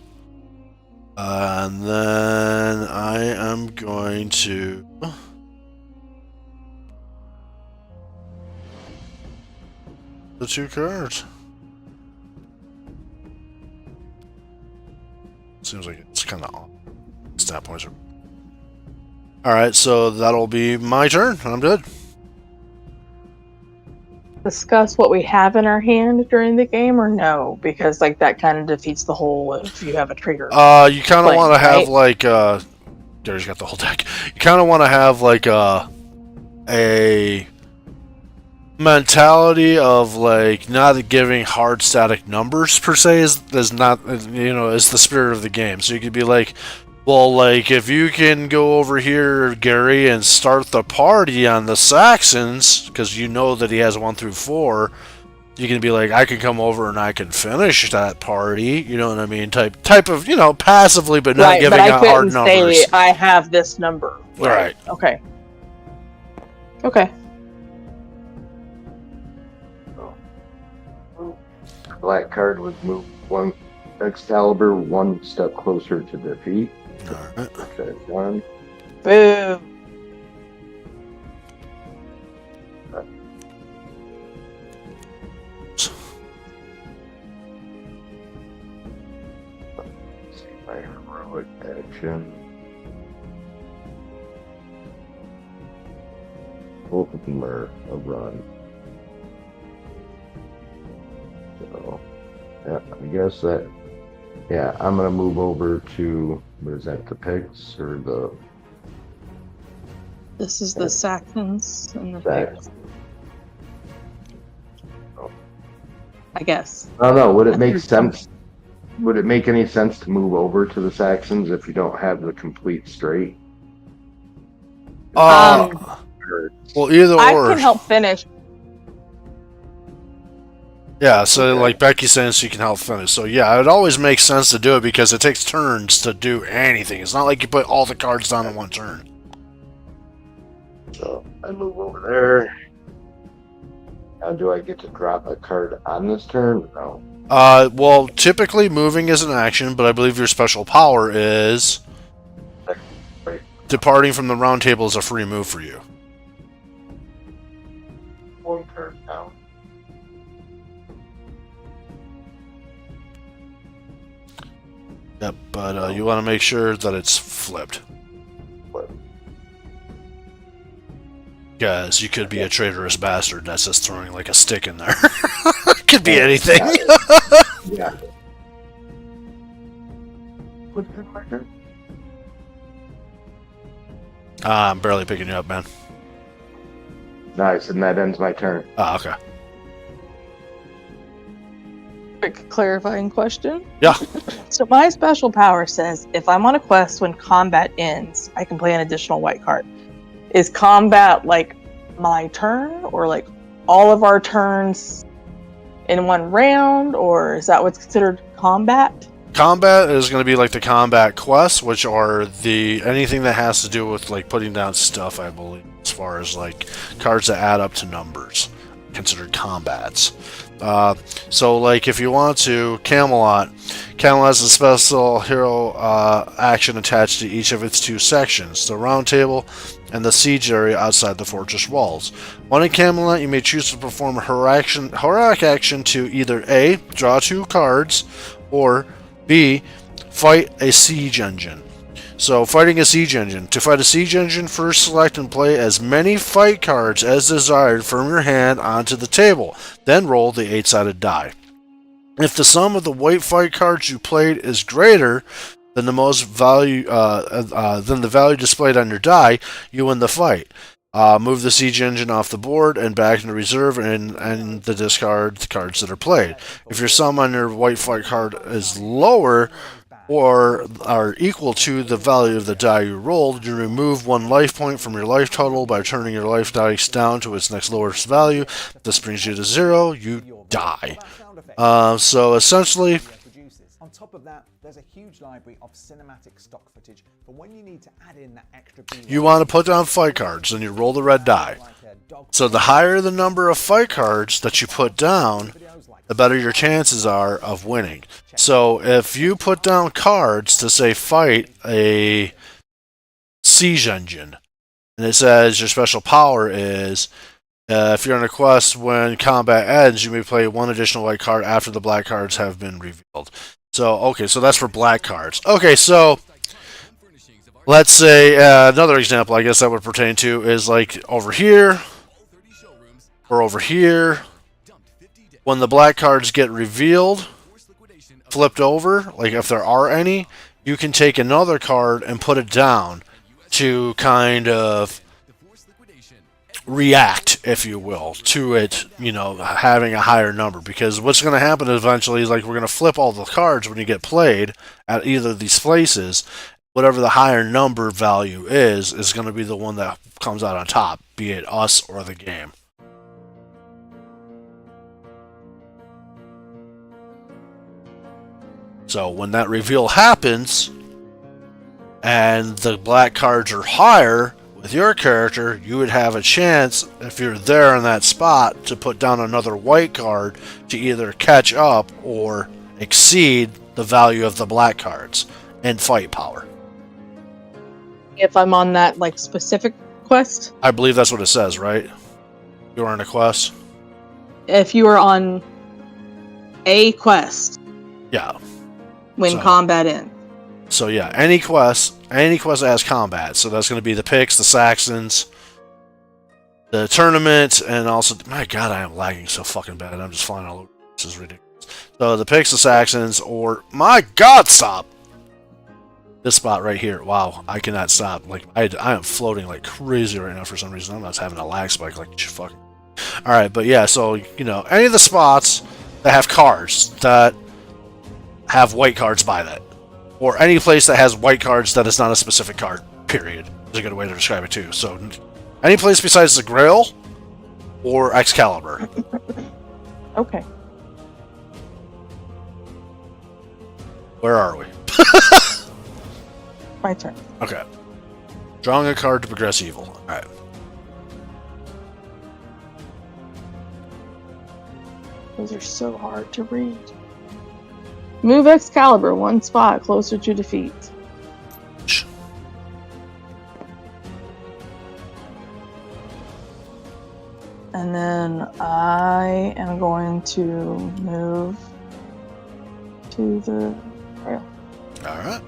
And then I am going to the 2 cards. Seems like it's kind of off. Stat points are. Alright, so that'll be my turn, and I'm good. discuss what we have in our hand during the game, or no? Because like that kind of defeats the whole if you have a trigger. You kind of Playing, want to have right? like Gary's got the whole deck. You kind of want to have like a mentality of like not giving hard static numbers per se is not, you know, is the spirit of the game. So you could be like, well, like if you can go over here, Gary, and start the party on the Saxons because you know that he has 1 through 4. You can be like, I can come over and I can finish that party. You know what I mean? Type of, you know, passively, but not Right, giving but I out hard couldn't numbers. say I have this number. Right. Okay. Okay. Black card would move one Excalibur 1 step closer to defeat. Alright. Okay, 1. Boo. See my heroic action. Both of them are a run. So, yeah, I guess that. Yeah, I'm gonna move over to, what is that, the pigs or the This is the Saxons and the Saxons. Pigs. I guess. I don't know. Would it make sense? Would it make any sense to move over to the Saxons if you don't have the complete straight? Well, either I or. can help finish. Yeah, so Okay. like Becky's saying, she can help finish. So yeah, it always makes sense to do it because it takes turns to do anything. It's not like you put all the cards down in one turn. So I move over there. Now, do I get to drop a card on this turn? No. Well, typically moving is an action, but I believe your special power is Right. departing from the round table is a free move for you. One turn down. Yep, but you want to make sure that it's flipped. Flip. Because you could be a traitorous bastard that's just throwing like a stick in there. Could be anything. Yeah. What's in my turn? I'm barely picking you up, man. Nice, and that ends my turn. Ah, okay. Quick clarifying question. Yeah. So my special power says if I'm on a quest when combat ends, I can play an additional white card. Is combat like my turn, or like all of our turns in one round, or is that what's considered combat? Combat is going to be like the combat quests, which are the anything that has to do with like putting down stuff, I believe, as far as like cards that add up to numbers, considered combats. So like if you want to, Camelot has a special hero action attached to each of its 2 sections, the round table and the siege area outside the fortress walls. When in Camelot, you may choose to perform a heroic action to either A, draw 2 cards, or B, fight a siege engine. So, fighting a siege engine. To fight a siege engine, first select and play as many fight cards as desired from your hand onto the table. Then roll the 8-sided die. If the sum of the white fight cards you played is greater than the value displayed on your die, you win the fight. Move the siege engine off the board and back into reserve and the discard cards that are played. If your sum on your white fight card is lower or are equal to the value of the die you rolled, you remove 1 life point from your life total by turning your life dice down to its next lowest value. This brings you to 0. You die. So essentially, on top of that, there's a huge library of cinematic stock footage for when you need to add in that extra you want to put down fight cards and you roll the red die. So the higher the number of fight cards that you put down, the better your chances are of winning. So if you put down cards to say fight a siege engine, and it says your special power is if you're on a quest when combat ends, you may play 1 additional white card after the black cards have been revealed. So okay, so that's for black cards. Okay, so let's say another example I guess that would pertain to is like over here or over here when the black cards get revealed, flipped over, like if there are any, you can take another card and put it down to kind of react, if you will, to it, having a higher number. Because what's going to happen eventually is, like, we're going to flip all the cards when you get played at either of these places. Whatever the higher number value is going to be the one that comes out on top, be it us or the game. So when that reveal happens, and the black cards are higher with your character, you would have a chance, if you're there in that spot, to put down another white card to either catch up or exceed the value of the black cards in fight power. If I'm on that like specific quest, I believe that's what it says, right? You are in a quest? if you are on a quest Yeah. when combat ends. So yeah, any quest that has combat. So that's going to be the Picts, the Saxons, the tournament, and also, my god, I am lagging so fucking bad. I'm just flying all over. This is ridiculous. So the Picts, the Saxons, or, my god, stop! This spot right here. Wow, I cannot stop. Like, I am floating like crazy right now for some reason. I'm not having a lag spike like fucking. Alright, but yeah, so, any of the spots that have cards that have white cards by that. Or any place that has white cards that is not a specific card, period, is a good way to describe it too. So, any place besides the Grail or Excalibur. Okay. Where are we? My turn. Okay. Drawing a card to progress evil. Alright. Those are so hard to read. Move Excalibur one spot closer to defeat. And then I am going to move to the rail. Alright.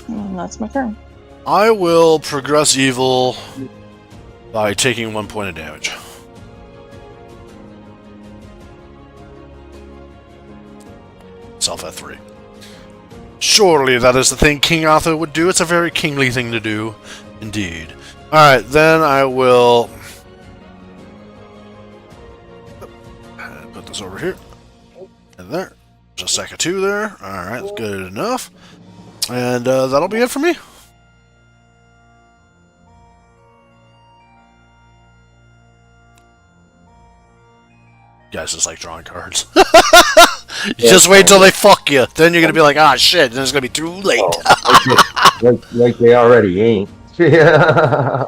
And that's my turn. I will progress evil by taking 1 point of damage. Self at 3. Surely that is the thing King Arthur would do. It's a very kingly thing to do, indeed. Alright, then I will put this over here. And there. There's a second 2 there. Alright, good enough. And that'll be it for me. You guys just like drawing cards. You just wait till they fuck you. Then you're gonna be like, ah, shit. Then it's gonna be too late. Like they already ain't. Yeah.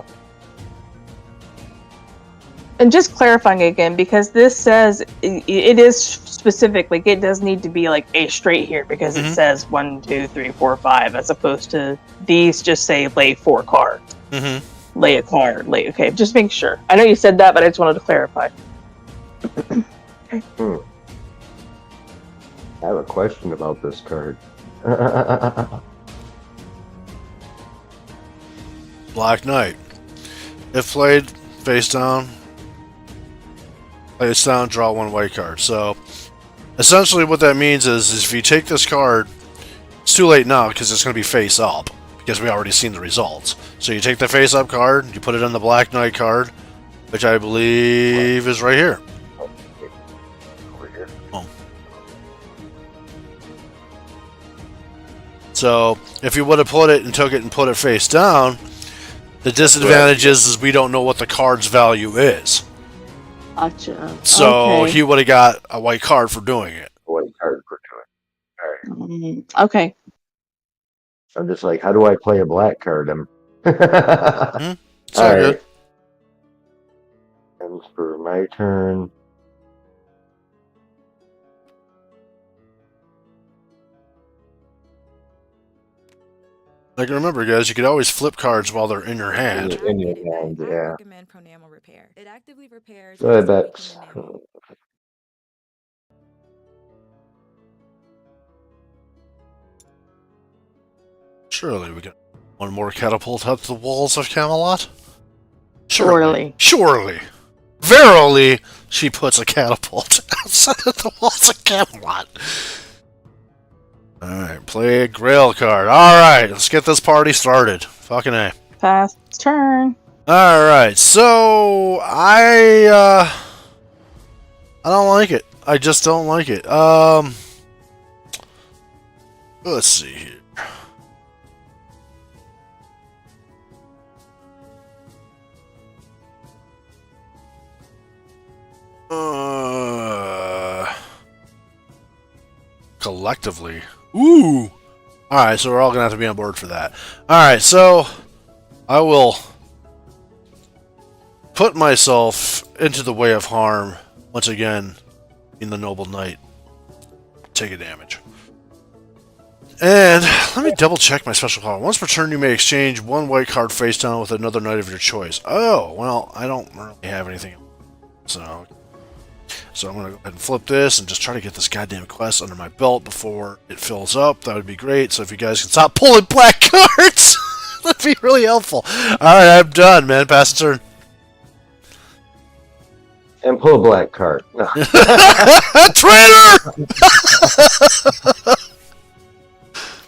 And just clarifying again, because this says it is specific, like it does need to be like a straight here because it says 1, 2, 3, 4, 5, as opposed to these just say lay 4 cards. Lay a card. Okay, just make sure. I know you said that, but I just wanted to clarify. Okay. I have a question about this card. Black Knight. If played face down, draw 1 white card. So, essentially what that means is if you take this card, it's too late now because it's going to be face up, because we already seen the results. So you take the face up card, you put it on the Black Knight card, which I believe is right here. Over here. Oh. So, if you would have put it and took it and put it face down, the disadvantage is we don't know what the card's value is. Gotcha. So Okay. he would have got a white card for doing it. White card for doing. Alright. Okay. I'm just like, how do I play a black card? It's all good. And for my turn. Like, remember, guys, you could always flip cards while they're in your hand. In your hand, I yeah. recommend pronamel repair. It actively repairs. Go ahead, and Bex. weakens enamel. Surely we got one more catapult up the walls of Camelot? Surely. Surely. Verily, she puts a catapult outside of the walls of Camelot. Alright, play a Grail card. Alright, let's get this party started. Fucking A. Fast turn. Alright, so I don't like it. I just don't like it. Let's see here. Collectively. Ooh! Alright, so we're all gonna have to be on board for that. Alright, so I will put myself into the way of harm once again in the Noble Knight. Take a damage. And let me double check my special power. Once per turn, you may exchange one white card face down with another knight of your choice. Oh, well, I don't really have anything. So I'm going to go ahead and flip this and just try to get this goddamn quest under my belt before it fills up. That would be great. So if you guys can stop pulling black cards, that'd be really helpful. Alright, I'm done, man. Pass the turn. And pull a black card. Traitor!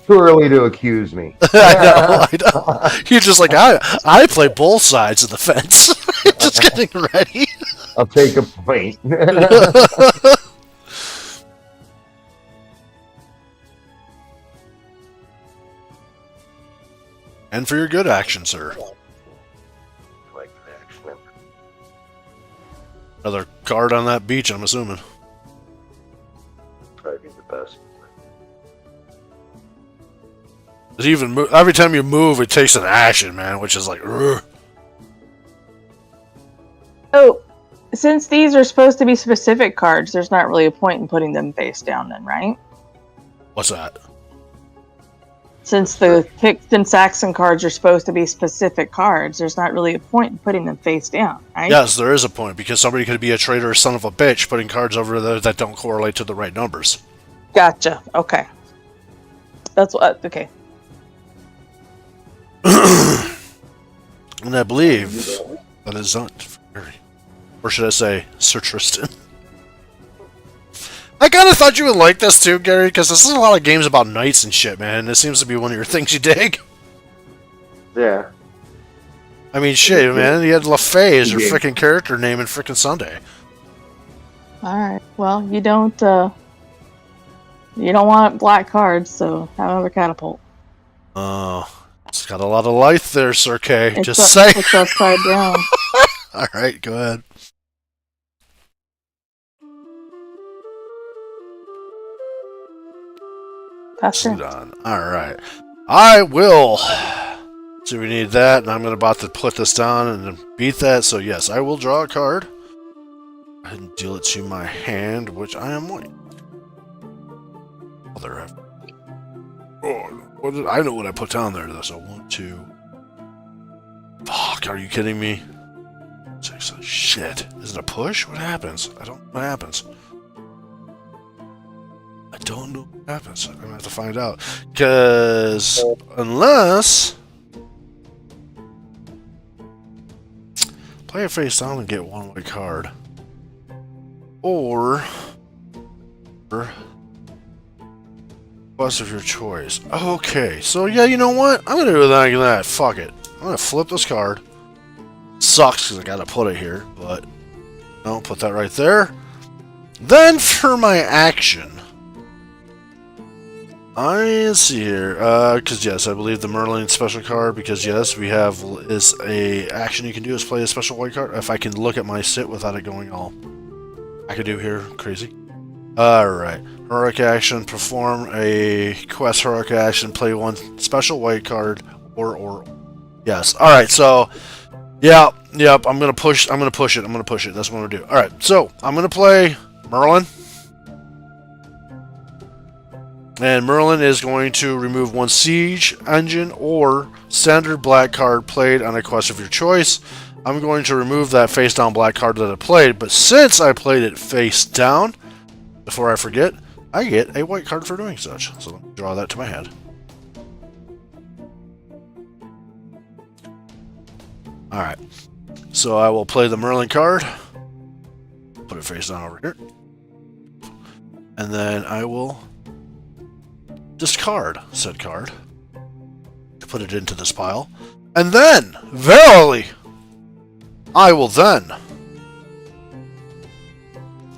Too early to accuse me. I know. You're just like, I play both sides of the fence. Just getting ready. I'll take a point. And for your good action, sir. Like action. Another card on that beach, I'm assuming. Probably the best. It even every time you move, it takes an action, man, which is like, ugh. Oh, since these are supposed to be specific cards, there's not really a point in putting them face down then, right? What's that? Since the Picts and Saxon cards are supposed to be specific cards, there's not really a point in putting them face down, right? Yes, there is a point, because somebody could be a traitor son of a bitch putting cards over there that don't correlate to the right numbers. Gotcha. Okay. That's what. Okay. And I believe that is not very. Or should I say, Sir Tristan? I kind of thought you would like this too, Gary, because this is a lot of games about knights and shit, man. This seems to be one of your things you dig. Yeah. I mean, shit, man. You had LaFay as your freaking character name in freaking Sunday. All right. Well, you don't want black cards, so have another catapult. It's got a lot of life there, Sir K. It's Just say. It's upside down. All right, go ahead. Pass turn. All right. I will. So we need that, and I'm about to put this down and beat that. So yes, I will draw a card. Go ahead and deal it to my hand, which I am white. Other effort. Oh, what did I know what I put down there though? So 1, 2. Fuck, are you kidding me? 6. Shit. Is it a push? What happens? I don't know what happens. I don't know what happens. I'm gonna have to find out. Because unless play it face down and get one white card. Or quest of your choice. Okay, so yeah, you know what? I'm gonna do it like that. Fuck it. I'm gonna flip this card. Sucks because I gotta put it here, but no, put that right there. Then for my action, let's see here. Because yes, I believe the Merlin special card. Because yes, we have is a action you can do is play a special white card. If I can look at my sit without it going all, I could do here crazy. Alright. Heroic action, perform a quest heroic action, play one special white card, or yes. Alright, so yep, I'm gonna push it. That's what I'm gonna do. Alright, so I'm gonna play Merlin. And Merlin is going to remove one siege engine or standard black card played on a quest of your choice. I'm going to remove that face down black card that I played, but since I played it face down, before I forget, I get a white card for doing such. So let me draw that to my hand. Alright. So I will play the Merlin card. put it face down over here. And then I will discard said card to put it into this pile. And then, verily, I will then,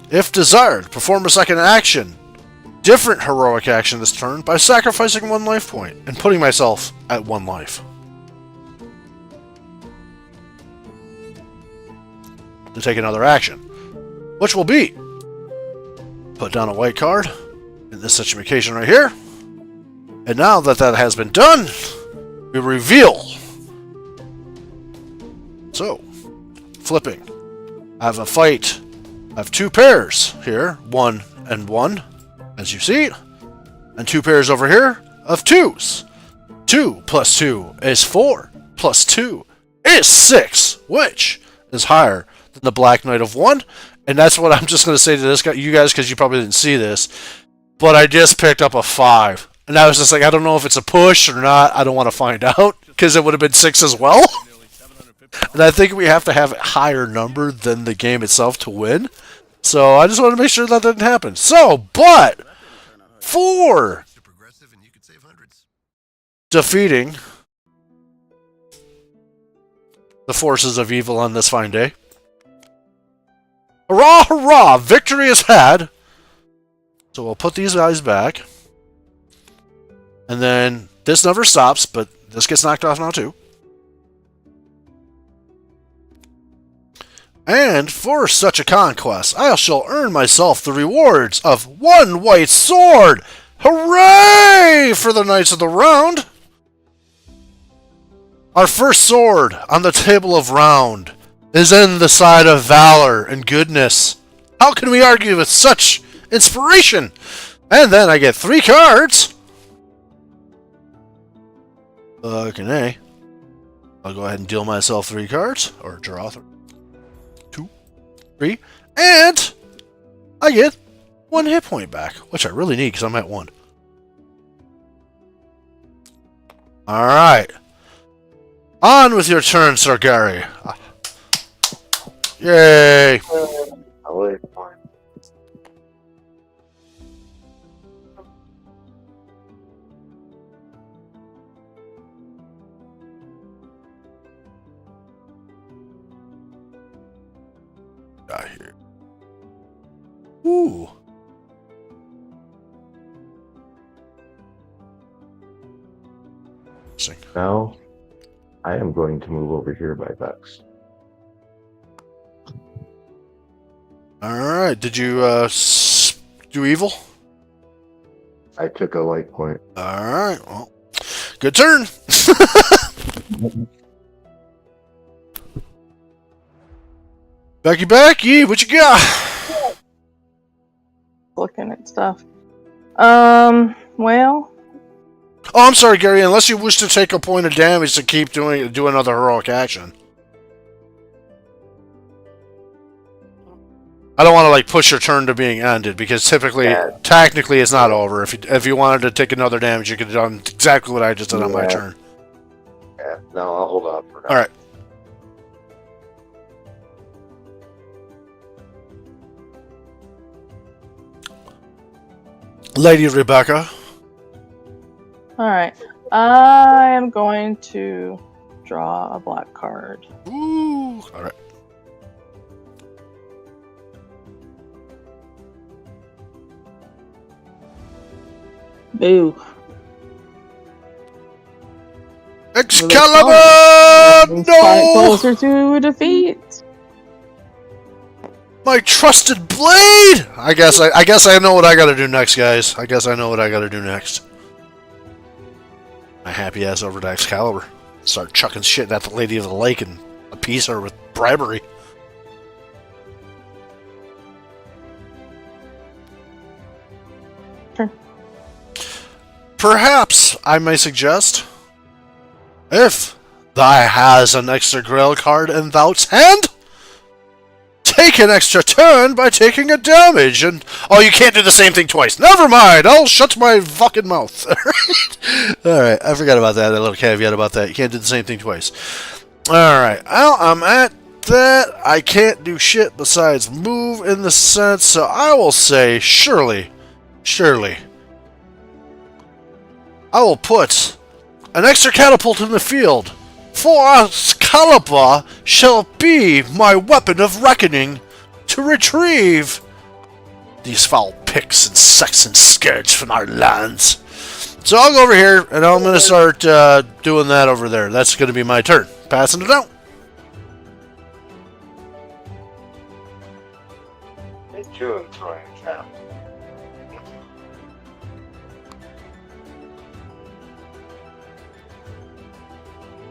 if desired, perform a second action, different heroic action this turn, by sacrificing 1 life point and putting myself at 1 life. To take another action, which will be put down a white card in this situation right here. And now that that has been done, we reveal. So, flipping. I have a fight. I have 2 pairs here, 1 and 1, as you see, and 2 pairs over here of 2s. 2 plus 2 is 4, plus 2 is 6, which is higher than the Black Knight of 1. And that's what I'm just going to say to this guy, you guys, because you probably didn't see this, but I just picked up a 5. And I was just like, I don't know if it's a push or not. I don't want to find out, because it would have been 6 as well. And I think we have to have a higher number than the game itself to win. So I just wanted to make sure that didn't happen. So, but for defeating the forces of evil on this fine day, hurrah, hurrah! Victory is had! So we'll put these guys back. And then this never stops, but this gets knocked off now too. And for such a conquest, I shall earn myself the rewards of 1 white sword! Hooray! For the Knights of the Round! Our first sword on the table of round is in the side of valor and goodness. How can we argue with such inspiration? And then I get 3 cards. Okay. I'll go ahead and deal myself 3 cards, or draw 2, 3, and I get 1 hit point back, which I really need because I'm at 1. Alright. On with your turn, Sir Gary. Yay! Got here. Ooh. Now, I am going to move over here by Vex. Alright, did you do evil? I took a light point. Alright, well, good turn! Becky, what you got? Looking at stuff. Well, Oh, I'm sorry, Gary, unless you wish to take a point of damage to keep do another heroic action. I don't want to, like, push your turn to being ended, because typically, technically, it's not over. If you wanted to take another damage, you could have done exactly what I just did on my turn. Yeah, no, I'll hold off for now. Alright. Lady Rebecca. alright. I am going to draw a black card. Ooh. Alright. Boo. Excalibur! One No! closer to a defeat. My trusted blade! I guess I know what I gotta do next, guys. I guess I know what I gotta do next. My happy ass over to Excalibur. Start chucking shit at the Lady of the Lake and appease her with bribery. Turn. Perhaps I may suggest, if thou has an extra grail card in thou's hand, take an extra turn by taking a damage, and... Oh, you can't do the same thing twice. Never mind, I'll shut my fucking mouth. Alright, I forgot about that, a little caveat about that. You can't do the same thing twice. Alright, well, I'm at that, I can't do shit besides move in the sense, so I will say, surely, I will put an extra catapult in the field, for Excalibur shall be my weapon of reckoning to retrieve these foul picks and Saxon scourge from our lands. So I'll go over here, and I'm going to start doing that over there. That's going to be my turn. Passing it out.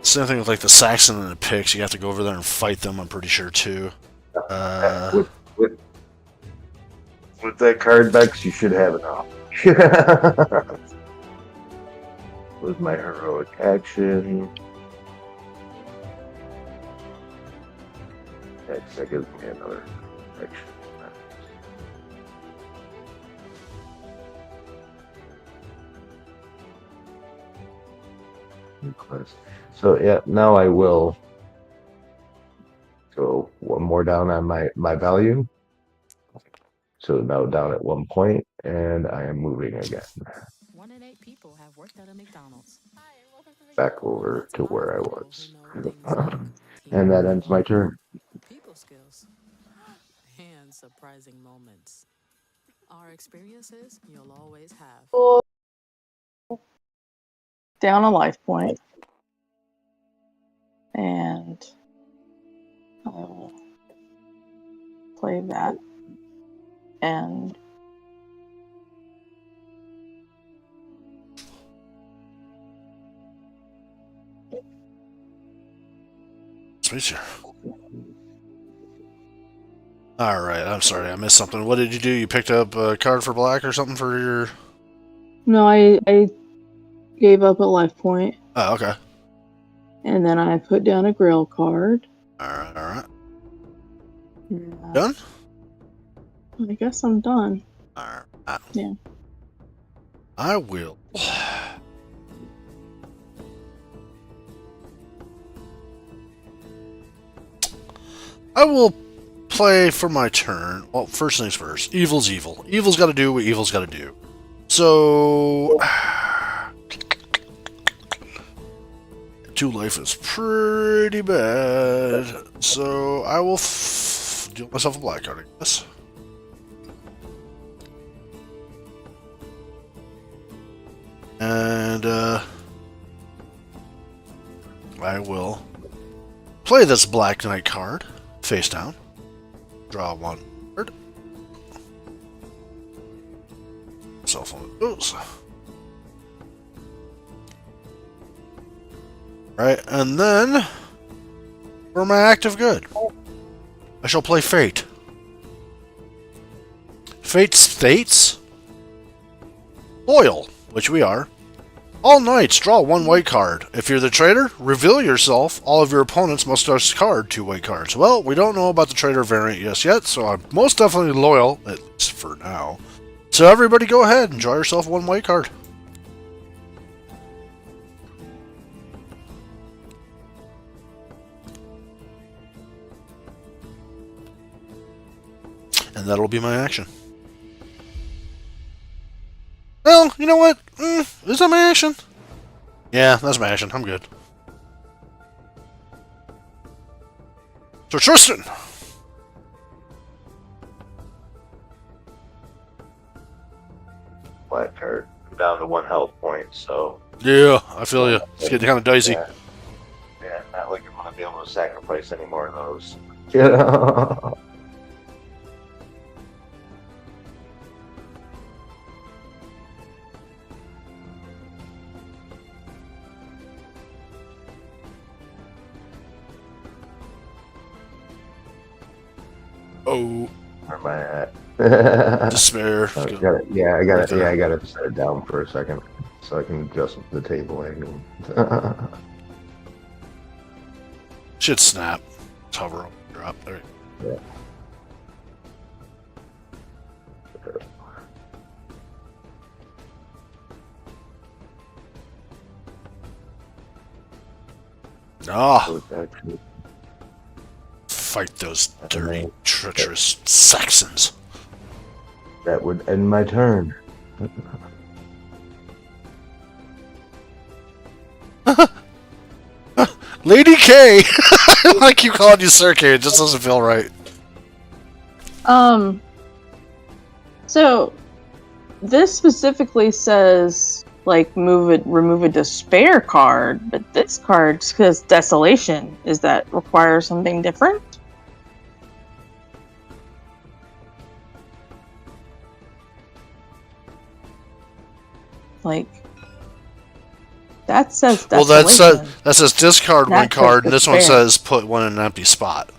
Same thing with like the Saxon and the Picts. You have to go over there and fight them, I'm pretty sure, too. With that card, Bex, you should have enough. Was my heroic action. That gives me another action. So yeah, now I will go one more down on my value. So now down at 1 point, and I am moving again. 1 in 8 people have worked at a McDonald's. Back over to where I was. And that ends my turn. People skills and surprising moments are experiences you'll always have. Down a life point. And I will play that. And Sweet. Alright, I'm sorry, I missed something. What did you do? You picked up a card for black or something for your... no, I gave up a life point. Oh, okay. And then I put down a grail card. Alright. Yeah. Done? I guess I'm done. Alright. Yeah. I will. I will play for my turn. Well, first things first. Evil's evil. Evil's got to do what evil's got to do. So... 2 life is pretty bad. So I will deal myself a black card, I guess. And I will play this Black Knight card face down. Draw 1 card. Cell phone goes. Right, and then for my active good, I shall play Fate. Fate states loyal, which we are. All knights draw 1 white card. If you're the traitor, reveal yourself. All of your opponents must discard 2 white cards. Well, we don't know about the traitor variant just yet, so I'm most definitely loyal, at least for now. So everybody go ahead and draw yourself 1 white card. And that'll be my action. Well, you know what? Is that my action? Yeah, that's my action. I'm good. So Tristan! Black card. I'm down to 1 health point, so... Yeah, I feel you. It's getting kind of dicey. Yeah, not like I'm going to be able to sacrifice any more of those. Yeah. Oh, Where am I at? despair. I got to set it down for a second so I can adjust the table angle. Should snap. Just hover over, drop. There. Yeah. Ah, So it's actually fight those dirty, treacherous Saxons. That would end my turn. Lady K! I keep calling you Sir K, it just doesn't feel right. So this specifically says like remove a despair card, but this card says desolation. Is that require something different? Like that says desolation. Well, that says discard one That card, and says this one despair. says put one in an empty spot.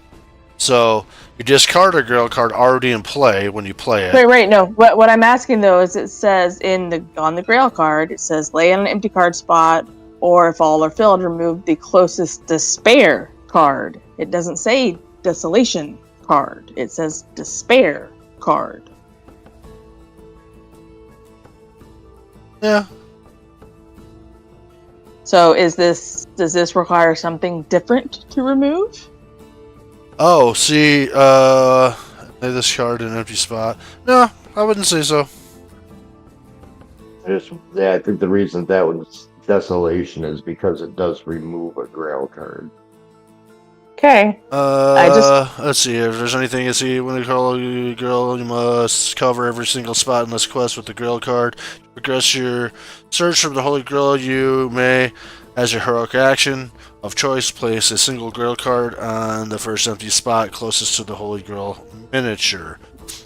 So you discard a grail card already in play when you play it. Wait, no. What I'm asking though is it says on the grail card, it says lay on an empty card spot, or if all are filled, remove the closest despair card. It doesn't say desolation card. It says despair card. Yeah. So does this require something different to remove? Oh, see, lay this card in an empty spot. No, I wouldn't say so. I think the reason that was desolation is because it does remove a grail card. Okay. Let's see if there's anything you see when you call a girl, you must cover every single spot in this quest with the Grail card. To progress your search for the Holy Grail, you may, as your heroic action of choice, place a single Grail card on the first empty spot closest to the Holy Grail miniature.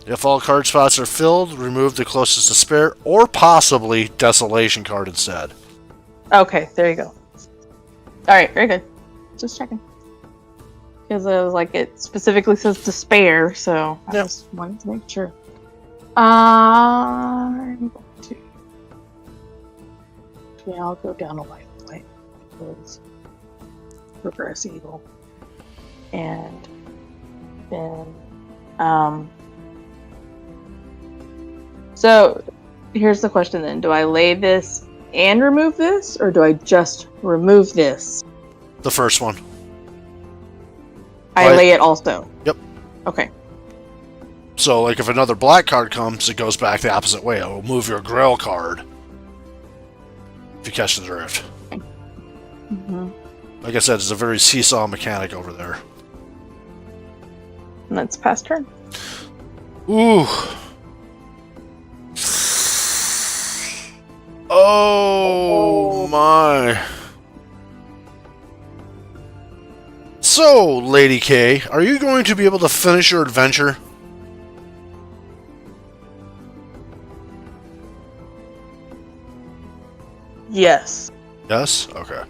If all card spots are filled, remove the closest to spare, or possibly Desolation card instead. Okay, there you go. All right, very good. Just checking. Because it was like it specifically says despair, so I just wanted to make sure. I'm going to. Yeah, I'll go down a light because reverse evil, and then So here's the question then: do I lay this and remove this, or do I just remove this? The first one. I lay it also. Yep. Okay. So, like, if another black card comes, it goes back the opposite way. It will move your Grail card. If you catch the drift. Mm-hmm. Like I said, it's a very seesaw mechanic over there. And that's past turn. Ooh. Oh my. So, Lady K, are you going to be able to finish your adventure? Yes. Yes? Okay.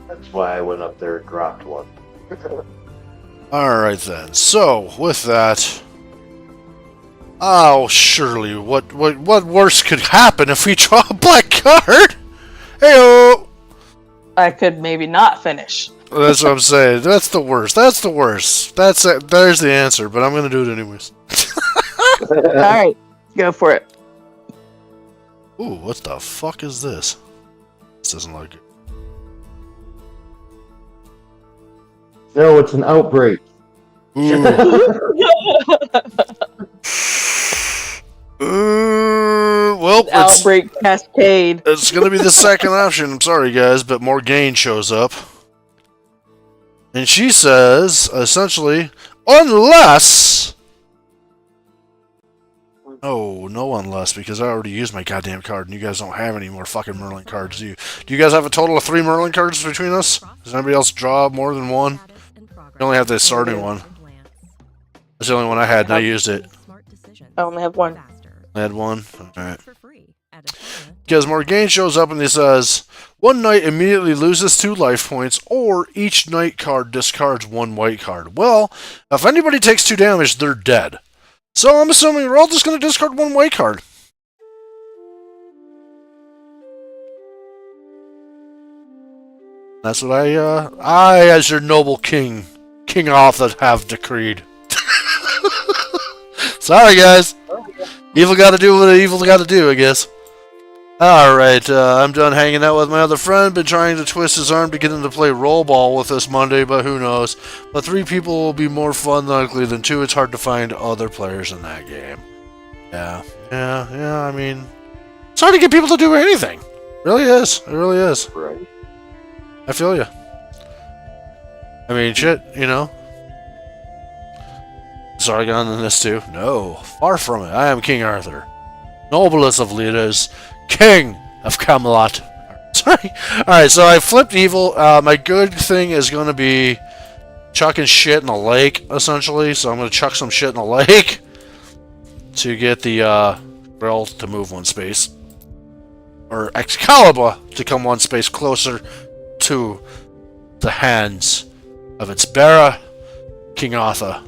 That's why I went up there and dropped one. Alright then. So, with that... Oh, surely, what worse could happen if we draw a black card? Heyo! I could maybe not finish. That's what I'm saying. That's the worst. That's the worst. That's it. There's the answer, but I'm gonna do it anyways. Alright, go for it. Ooh, what the fuck is this? This doesn't look good. No, it's an outbreak. Ooh. Well, Outbreak Cascade. it's gonna be the second option. I'm sorry, guys, but Morgane shows up. And she says, essentially, unless... Oh, no unless, because I already used my goddamn card, and you guys don't have any more fucking Merlin cards, do you? Do you guys have a total of 3 Merlin cards between us? Does anybody else draw more than one? You only have the starting one. That's the only one I had, and I used it. I only have one. I had one? Alright. Because Morgane shows up and he says, one knight immediately loses 2 life points, or each knight card discards 1 white card. Well, if anybody takes 2 damage, they're dead. So I'm assuming we're all just going to discard 1 white card. That's what I, as your noble king, King Arthur, have decreed. Sorry, guys. Evil got to do what evil got to do, I guess. Alright, I'm done hanging out with my other friend. Been trying to twist his arm to get him to play rollball with us Monday, but who knows. But 3 people will be more fun likely than 2. It's hard to find other players in that game. Yeah, I mean, it's hard to get people to do anything. It really is. It really is. Right. I feel you. I mean, shit, you know. Sargon in this too? No, far from it. I am King Arthur, noblest of leaders, King of Camelot. Sorry. Alright, so I flipped evil. My good thing is going to be chucking shit in the lake, essentially. So I'm going to chuck some shit in the lake to get the grill to move 1 space. Or Excalibur to come 1 space closer to the hands of its bearer, King Arthur,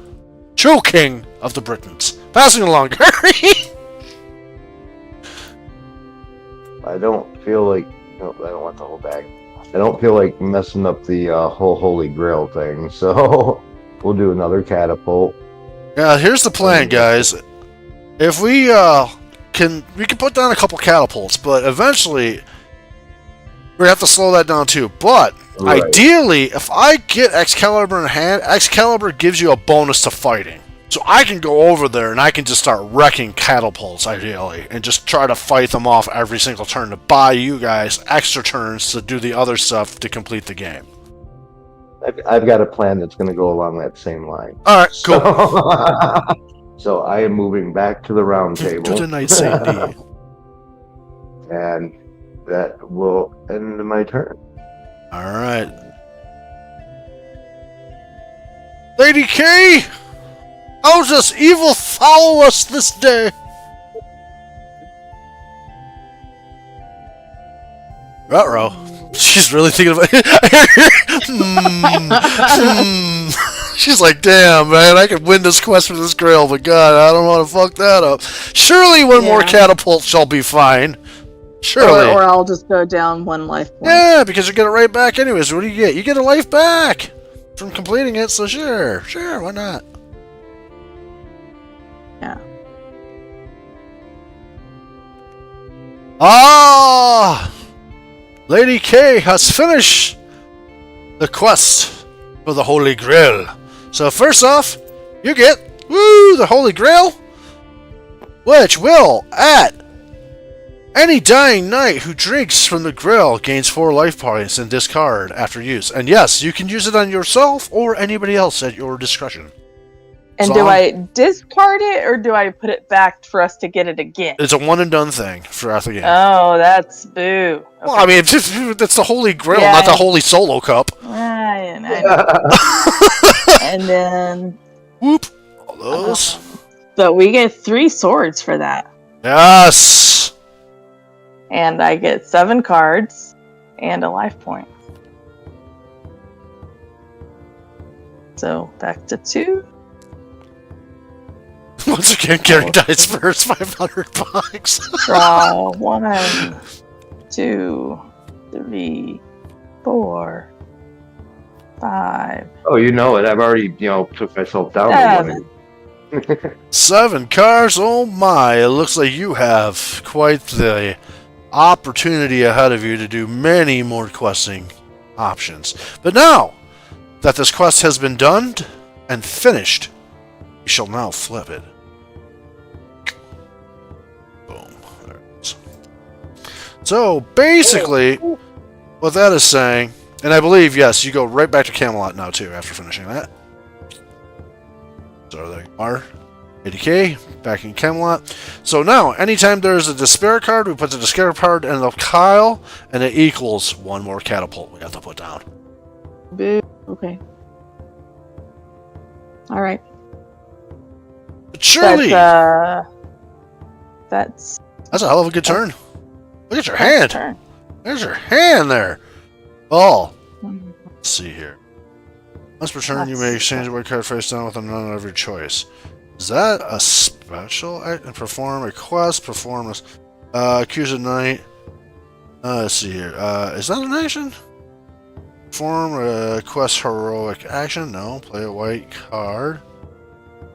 true king of the Britons. Passing along, Harry. I don't feel like. No, I don't want the whole bag. I don't feel like messing up the whole Holy Grail thing, so we'll do another catapult. Yeah, here's the plan, guys. If we can put down a couple catapults, but eventually we have to slow that down too. But Right. ideally, if I get Excalibur in hand, Excalibur gives you a bonus to fighting. So I can go over there and I can just start wrecking catapults, ideally, and just try to fight them off every single turn to buy you guys extra turns to do the other stuff to complete the game. I've got a plan that's going to go along that same line. Alright, cool. So I am moving back to the round table. Good night, Saint D. And that will end my turn. Alright. Lady K! How does evil follow us this day? Ruh-roh. She's really thinking about it. She's like, damn, man, I could win this quest for this girl, but God, I don't want to fuck that up. Surely one more catapult shall be fine. Surely. Or I'll just go down 1 life point. Yeah, because you get it right back anyways. What do you get? You get a life back from completing it, so sure, why not? Yeah. Ah! Lady K has finished the quest for the Holy Grail. So first off, you get, the Holy Grail, which will, at any dying knight who drinks from the Grail gains 4 life points and discard after use. And yes, you can use it on yourself or anybody else at your discretion. And do I discard it, or do I put it back for us to get it again? It's a one and done thing throughout the game. Oh, that's boo. Okay. Well, I mean, it's the Holy Grail, not the Holy Solo Cup. I know. And then... Whoop. All those. So we get 3 swords for that. Yes! And I get 7 cards and a life point. So back to 2. Once again, Gary dies first, 500 bucks. Draw 1, 2, 3, 4, 5. Oh, you know it. I've already, took myself down to 1. 7 cards, oh my. It looks like you have quite the opportunity ahead of you to do many more questing options. But now that this quest has been done and finished, we shall now flip it. Boom. There it is. So, basically, what that is saying, and I believe, yes, you go right back to Camelot now, too, after finishing that. So, there you are. 80k, back in Camelot. So now, anytime there's a despair card, we put the despair card in the pile, and it equals 1 more catapult we have to put down. Boo. Okay. Alright. But surely, that's a hell of a good turn. Look at your hand. turn. There's your hand there. Oh, Mhm. let's see here. Once per turn, you may exchange a white card face down with another of your choice. Is that a special act? Perform a quest, perform a accuse a knight. Let's see here. Is that an action? Perform a quest heroic action? No. Play a white card?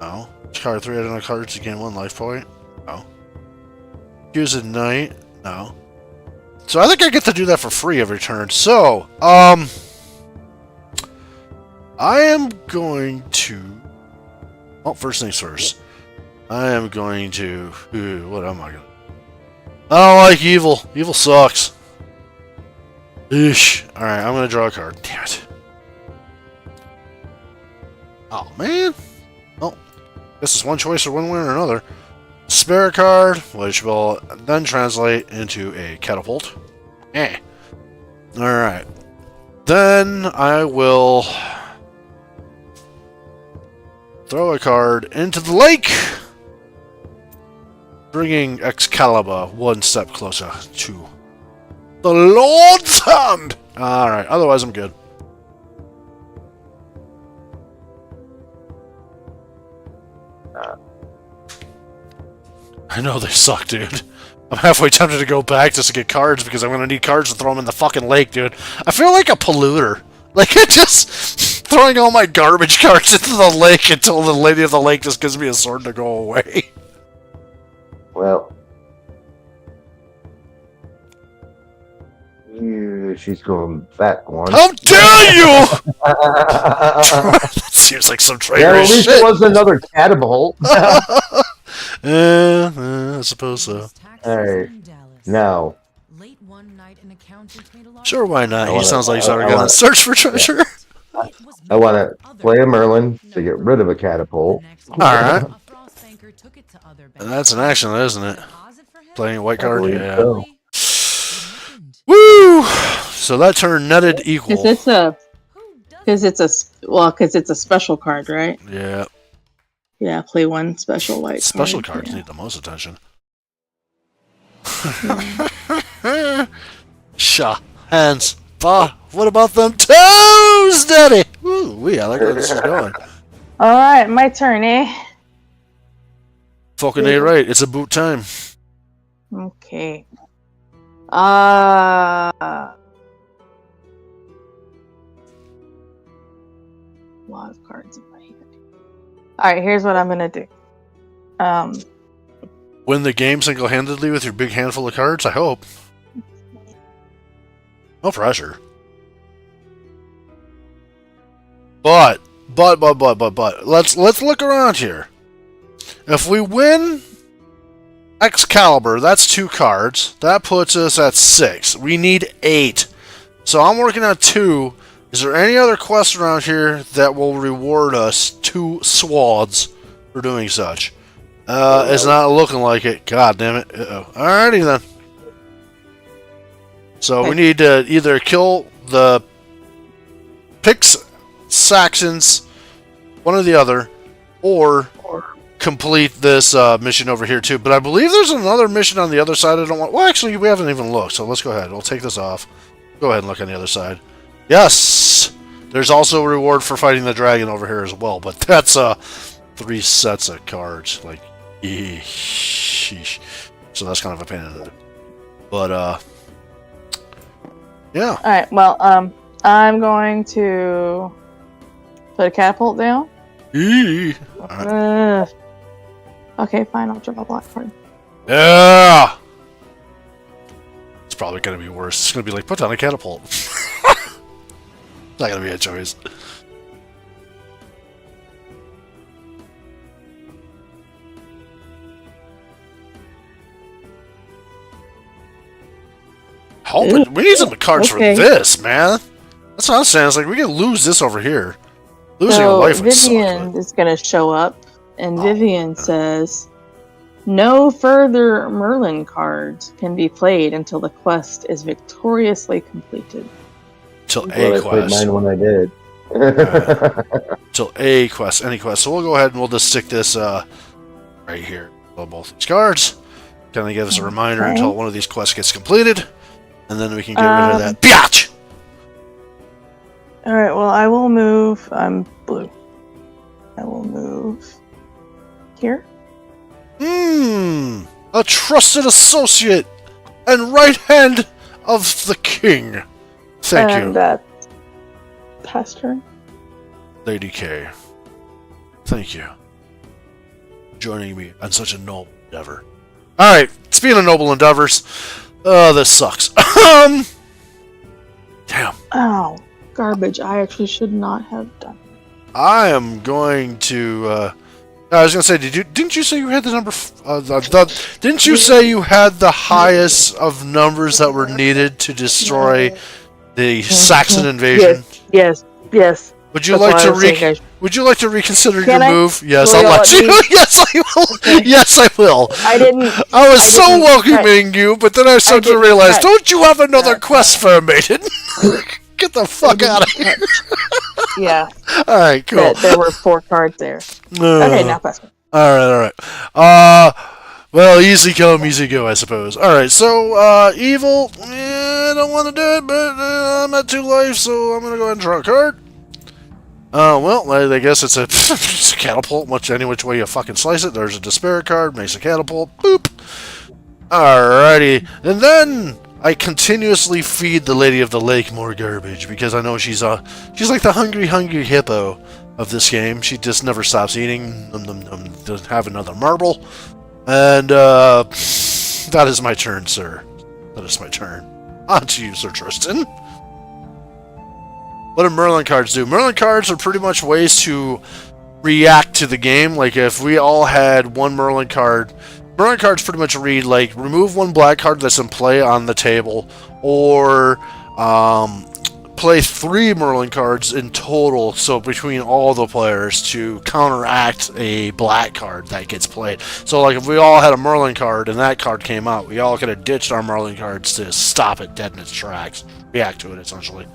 No. Discard 3 identical cards to gain 1 life point? No. Accuse a knight? No. So I think I get to do that for free every turn. So, I am going to... Well, first things first. I am going to... what am I going to... I don't like evil. Evil sucks. Eesh. Alright, I'm going to draw a card. Damn it. Oh, man. Oh. Guess it's one choice or one way or another. Spare card, which will then translate into a catapult. Alright. Then I will throw a card into the lake, bringing Excalibur one step closer to the Lord's hand. Alright, otherwise I'm good. I know they suck, dude. I'm halfway tempted to go back just to get cards because I'm going to need cards to throw them in the fucking lake, dude. I feel like a polluter. Like, just throwing all my garbage cards into the lake until the lady of the lake just gives me a sword to go away. Well, she's going back one. How dare you! That seems like some traitor Yeah, at least shit. it was another catapult. I suppose so. Alright, now. Sure, why not? He wanna- sounds like he's I already gonna wanna- search for treasure. I want to play a Merlin to get rid of a catapult. Alright. That's an action, isn't it? Playing a white card? believe Yeah. so. Woo! So that turn netted equal. Because it's a special card, right? Yeah. Yeah, play one special white Special card. cards Yeah. need the most attention. Hands. Bah, what about them toes, Daddy? Woo, I like where this is going. Alright, my turn, eh? Fucking A right, it's about time. Okay. Lot of cards in my hand. Alright, here's what I'm gonna do. Win the game single-handedly with your big handful of cards, I hope. No pressure. But let's look around here. If we win Excalibur, that's 2 cards. That puts us at 6. We need 8. So I'm working on 2. Is there any other quests around here that will reward us 2 swads for doing such? It's not looking like it. God damn it. Uh-oh. Alrighty then. So we need to either kill the Picts, Saxons, one or the other, or complete this mission over here too. But I believe there's another mission on the other side I don't want... Well, actually, we haven't even looked, so let's go ahead. We'll take this off. Go ahead and look on the other side. Yes! There's also a reward for fighting the dragon over here as well, but that's 3 sets of cards. Like, sheesh. So that's kind of a pain in the... But, yeah. Alright, well, I'm going to put a catapult down. Alright. Okay, fine, I'll draw a black card. Yeah! It's probably going to be worse. It's going to be like, put down a catapult. It's not going to be a choice. Hoping we need some cards okay. for this, man. That's what I'm saying. It's like we can lose this over here. Losing a So life would suck. Vivian But... is going to show up, and Oh, Vivian yeah. says, "No further Merlin cards can be played until the quest is victoriously completed." Till Well, a I played quest. mine when I did. Till a quest. Any quest. So we'll go ahead and we'll just stick this right here. Well, both these cards. Kind of give us a reminder Okay. until one of these quests gets completed. And then we can get rid of that biatch! Alright, well, I will move. I'm blue. I will move here. A trusted associate and right hand of the king. Thank and you, that's past turn. Lady K. Thank you. Joining me on such a noble endeavor. Alright, speaking of noble endeavors, Oh, this sucks. Damn. Oh, garbage. I actually should not have done. I am going to. I was gonna say, didn't you say you had the number? Didn't you say you had the highest of numbers that were needed to destroy the Saxon invasion? Yes. Would you That's like why to I was saying I Would you like to reconsider Can your I? move? Yes, Will I'll you let let you. me? Yes, I will. Okay. Yes, I will. I didn't. I was I so didn't welcoming you, but then I started to didn't realize, touch. don't you have another That's quest for me? Get the fuck out of here. Yeah. All right, cool. There were 4 cards there. Okay, now question. All right. Well, easy come, easy go, I suppose. All right, so evil. I don't want to do it, but I'm at 2 life, so I'm gonna go ahead and draw a card. Well, I guess it's a, it's a catapult. Any which way you fucking slice it. There's a despair card, makes a catapult. Boop. Alrighty, and then I continuously feed the Lady of the Lake more garbage because I know she's like the hungry hippo of this game. She just never stops eating. To have another marble, and that is my turn, sir. That is my turn. On to you, Sir Tristan. What do Merlin cards do? Merlin cards are pretty much ways to react to the game. Like if we all had one Merlin cards pretty much read like remove 1 black card that's in play on the table, or play 3 Merlin cards in total, so between all the players to counteract a black card that gets played. So like if we all had a Merlin card and that card came out, we all could have ditched our Merlin cards to stop it dead in its tracks. React to it, essentially.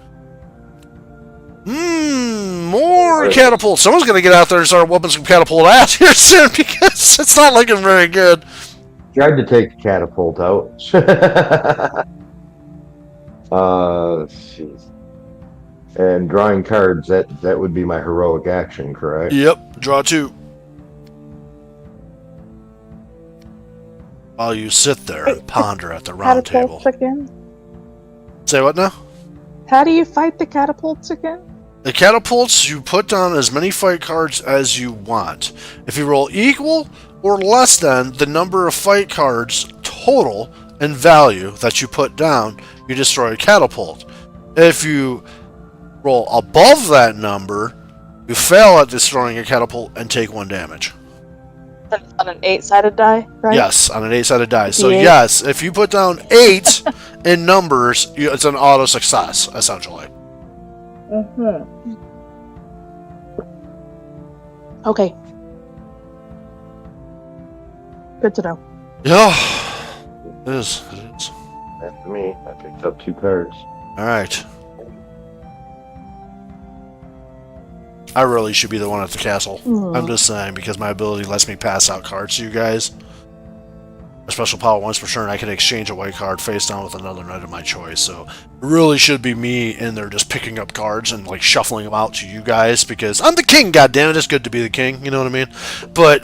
More catapults. Someone's gonna get out there and start whooping some catapult ass here soon because it's not looking very good. Tried to take the catapult out. Jeez. And drawing cards, that would be my heroic action, correct? Yep, draw 2. While you sit there and ponder at the round table. Catapults again? Say what now? How do you fight the catapults again? The catapults, you put down as many fight cards as you want. If you roll equal or less than the number of fight cards total in value that you put down, you destroy a catapult. If you roll above that number, you fail at destroying a catapult and take 1 damage. That's on an 8-sided die, right? Yes, on an 8-sided die. So D8. yes, if you put down 8 in numbers, it's an auto success, essentially. Okay. Good to know. Yeah, it is. That's me. I picked up 2 cards. All right. I really should be the one at the castle. I'm just saying, because my ability lets me pass out cards to you guys. A special power once per turn, I can exchange a white card face down with another knight of my choice. So it really should be me in there just picking up cards and like shuffling them out to you guys because I'm the king. Goddammit, it's good to be the king. You know what I mean? But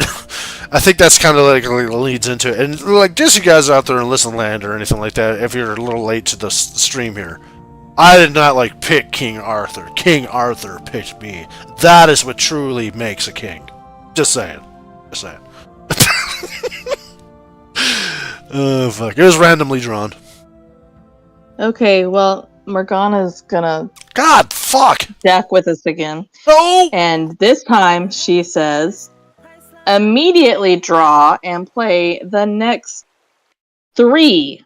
I think that's kind of like leads into it. And like just you guys out there in Listen Land or anything like that, if you're a little late to the stream here, I did not like pick King Arthur. King Arthur picked me. That is what truly makes a king. Just saying. Just saying. Oh, fuck. It was randomly drawn. Okay, well, Morgana's gonna God, fuck! deck with us again. No! And this time she says, immediately draw and play the next 3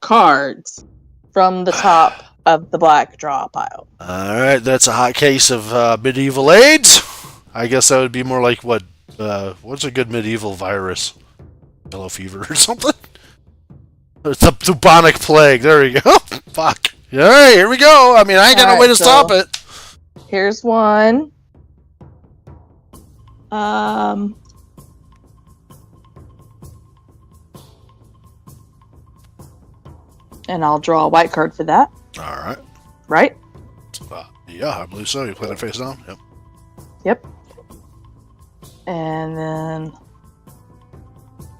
cards from the top of the black draw pile. Alright, that's a hot case of medieval AIDS. I guess that would be more like what, what's a good medieval virus? Yellow fever or something? It's a bubonic plague. There we go. Fuck. Alright, here we go. I mean, I ain't got no way to stop it. Here's one. And I'll draw a white card for that. Alright. Right? Yeah, I believe so. You play that face down? Yep. Yep. And then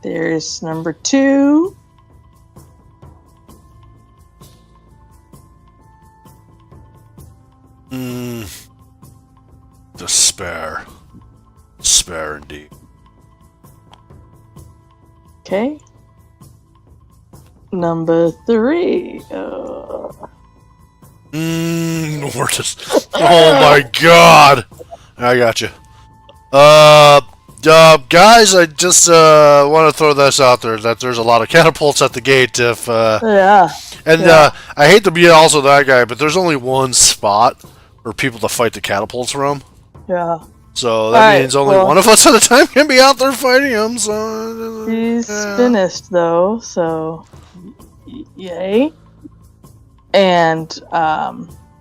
there's number 2. Despair. Despair indeed. Okay. Number 3. Mortis. Oh my god! I got you. Guys, I just want to throw this out there that there's a lot of catapults at the gate. Yeah. I hate to be also that guy, but there's only one spot for people to fight the catapults from. Yeah. So that means only one of us at a time can be out there fighting them. So He's finished though, so yay. And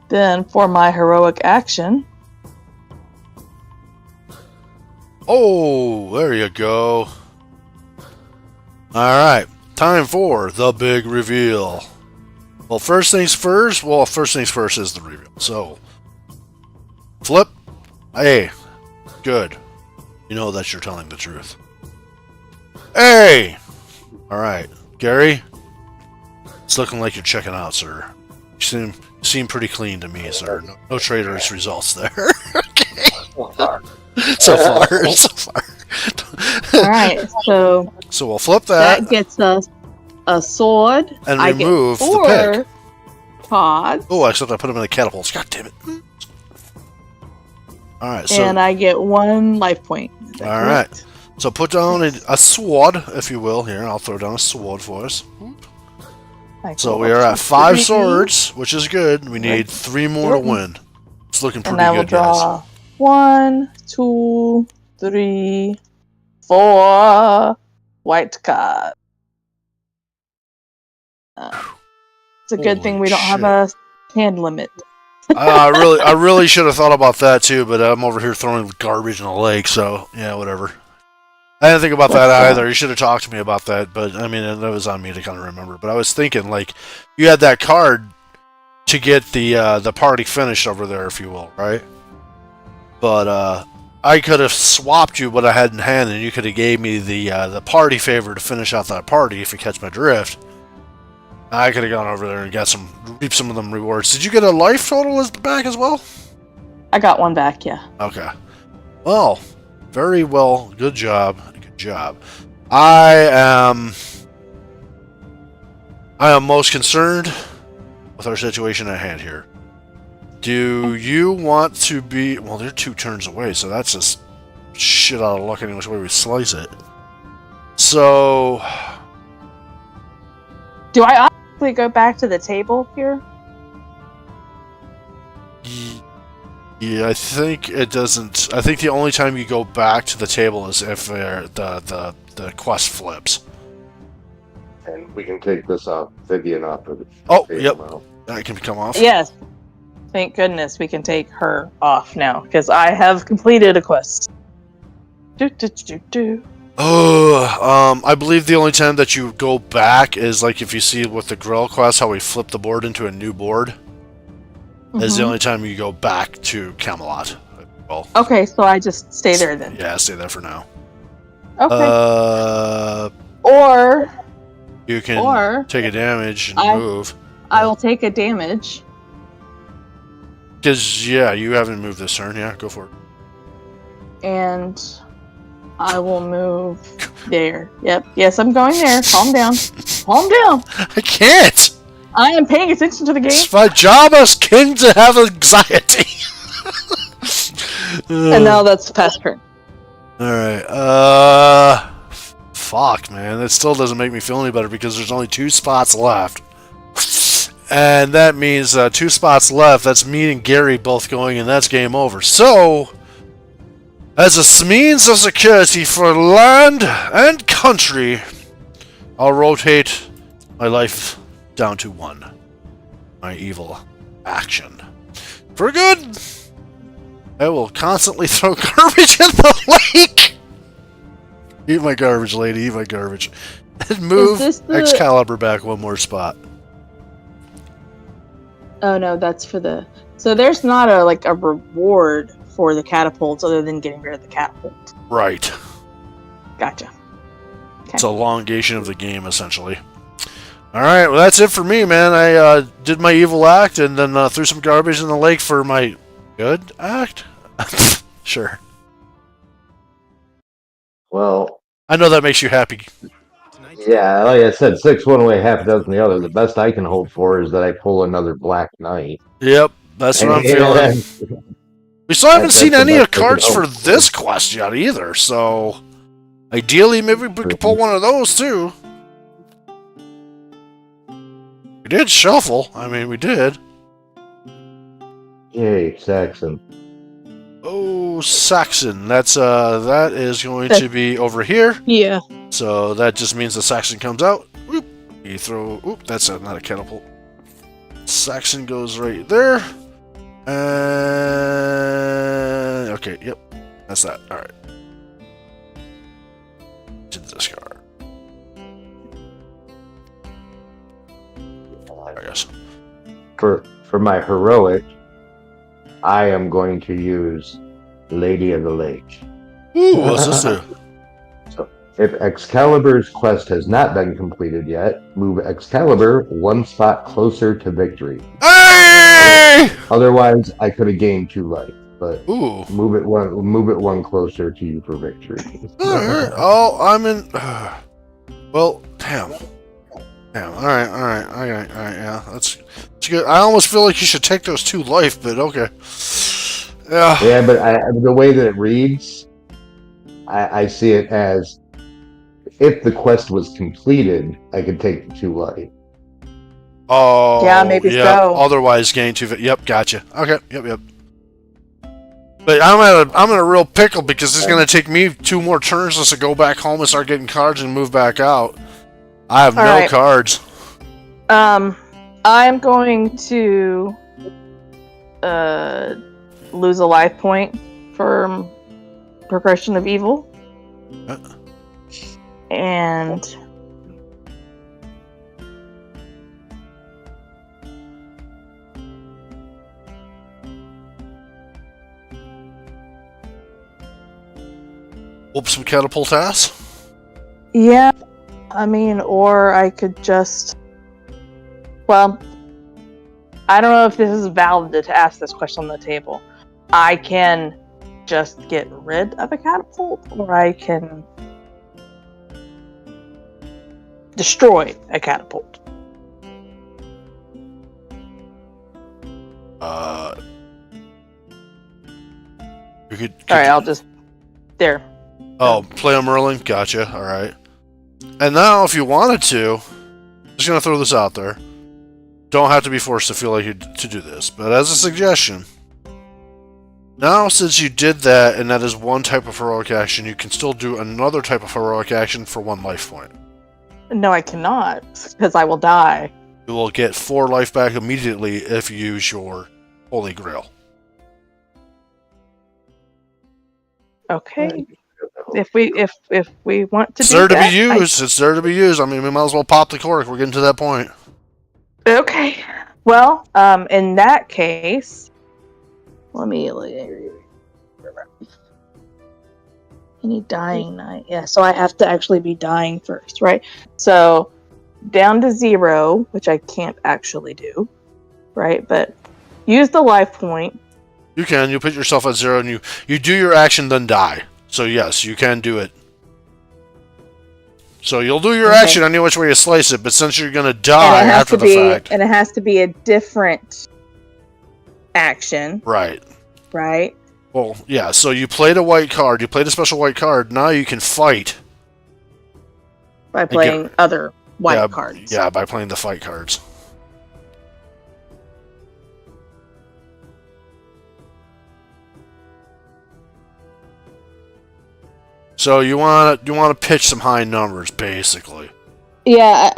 then for my heroic action. Oh, there you go. Alright, time for the big reveal. Well, first things first is the reveal. So, flip. Hey, good. You know that you're telling the truth. Hey! Alright, Gary. It's looking like you're checking out, sir. You seem pretty clean to me, sir. No traitorous results there. Okay. So far. Alright, so we'll flip that. That gets us a sword. And I remove get the pig. 4 pods. Oh, except I put them in the catapults. God damn it. Alright, so. And I get 1 life point. Alright. So put down a sword, if you will. Here, I'll throw down a sword for us. So we are at 5 swords, which is good. We need 3 more to win. It's looking pretty and I will good, draw guys. 1, 2, 3, 4 white card. It's a good thing we don't have a hand limit. I really should have thought about that too, but I'm over here throwing garbage in the lake, so yeah, whatever. I didn't think about that either. You should have talked to me about that, but I mean, that was on me to kind of remember. But I was thinking, like, you had that card to get the party finished over there, if you will, right? But I could have swapped you what I had in hand, and you could have gave me the party favor to finish out that party, if you catch my drift. I could have gone over there and reaped some of them rewards. Did you get a life total back as well? I got 1 back, yeah. Okay. Well, very well. Good job. Good job. I am most concerned with our situation at hand here. Do you want to be... Well, they're 2 turns away, so that's just shit out of luck any which way we slice it. So... Do I automatically go back to the table here? Yeah, I think it doesn't... I think the only time you go back to the table is if the quest flips. And we can take this off, Vivian off of the yep. now. That can come off. Yes. Thank goodness we can take her off now, because I have completed a quest. I believe the only time that you go back is like if you see with the grill quest how we flip the board into a new board. Is the only time you go back to Camelot. Well, okay, so I just stay there then. Yeah, stay there for now. Okay. Or you can take a damage and move. I will take a damage. Because, yeah, you haven't moved this turn. Yeah, go for it. And I will move there. Yep. Yes, I'm going there. Calm down. Calm down. I can't! I am paying attention to the game. It's my job as king to have anxiety. And now that's past turn. Alright, fuck, man. That still doesn't make me feel any better because there's only 2 spots left. And that means 2 spots left. That's me and Gary both going, and that's game over. So, as a means of security for land and country, I'll rotate my life down to 1. My evil action. For good! I will constantly throw garbage in the lake! Eat my garbage, lady, eat my garbage. And move Excalibur back 1 more spot. Oh no, that's for the... So there's not a reward for the catapults other than getting rid of the catapult. Right. Gotcha. Okay. It's a elongation of the game, essentially. Alright, well that's it for me, man. I did my evil act and then threw some garbage in the lake for my good act? Sure. Well... I know that makes you happy. Yeah, like I said, 6 one way, half a dozen the other. The best I can hope for is that I pull another Black Knight. Yep, that's what I'm feeling. And We still haven't seen that's the any best of I can cards for hope this quest yet either, so ideally maybe we could pull one of those too. We did shuffle. I mean, we did. Yay, Saxon. Oh, Saxon. That is going to be over here. Yeah. So that just means the Saxon comes out. Whoop. You throw. Oop, that's not a catapult. Saxon goes right there. And okay, yep, that's that. All right. To the discard. I guess. For my heroic, I am going to use Lady of the Lake. Ooh, what's this do? So, if Excalibur's quest has not been completed yet, move Excalibur 1 spot closer to victory. Hey! Otherwise, I could have gained 2 life, but Ooh. move it one closer to you for victory. Alright. Oh, I'm in. Well, damn. Alright, yeah. That's good. I almost feel like you should take those 2 life, but okay. Yeah. Yeah, but the way that it reads, I see it as if the quest was completed, I could take the 2 life. Oh, Yeah, maybe so. Otherwise, gain 2. Yep, gotcha. Okay, yep. But I'm in a real pickle because it's going to take me 2 more turns just to go back home and start getting cards and move back out. I have no cards. I'm going to lose a life point for Progression of Evil. And Whoop some catapult ass? yeah, I mean, or I could just... Well, I don't know if this is valid to ask this question on the table. I can just get rid of a catapult, or I can destroy a catapult. You could Alright, I'll just... There. Oh, play a Merlin? Gotcha, alright. And now, if you wanted to, just gonna throw this out there. Don't have to be forced to feel like you to do this, but as a suggestion, now since you did that, and that is one type of heroic action, you can still do another type of heroic action for 1 life point. No, I cannot, because I will die. You will get 4 life back immediately if you use your Holy Grail. Okay. If we want to It's do there to that, be used. It's there to be used. I mean, we might as well pop the cork. We're getting to that point. Okay. Well, in that case, let me... Any dying night? Yeah, so I have to actually be dying first, right? So, down to 0, which I can't actually do, right? But use the life point. You can. You put yourself at 0 and you do your action, then die. So yes, you can do it. So you'll do your action any which way you slice it, but since you're going to die after the fact. And it has to be a different action. Right. Right? Well, yeah, so you played a white card, you played a special white card, now you can fight. By playing other white cards. Yeah, by playing the fight cards. So you want to pitch some high numbers, basically. Yeah,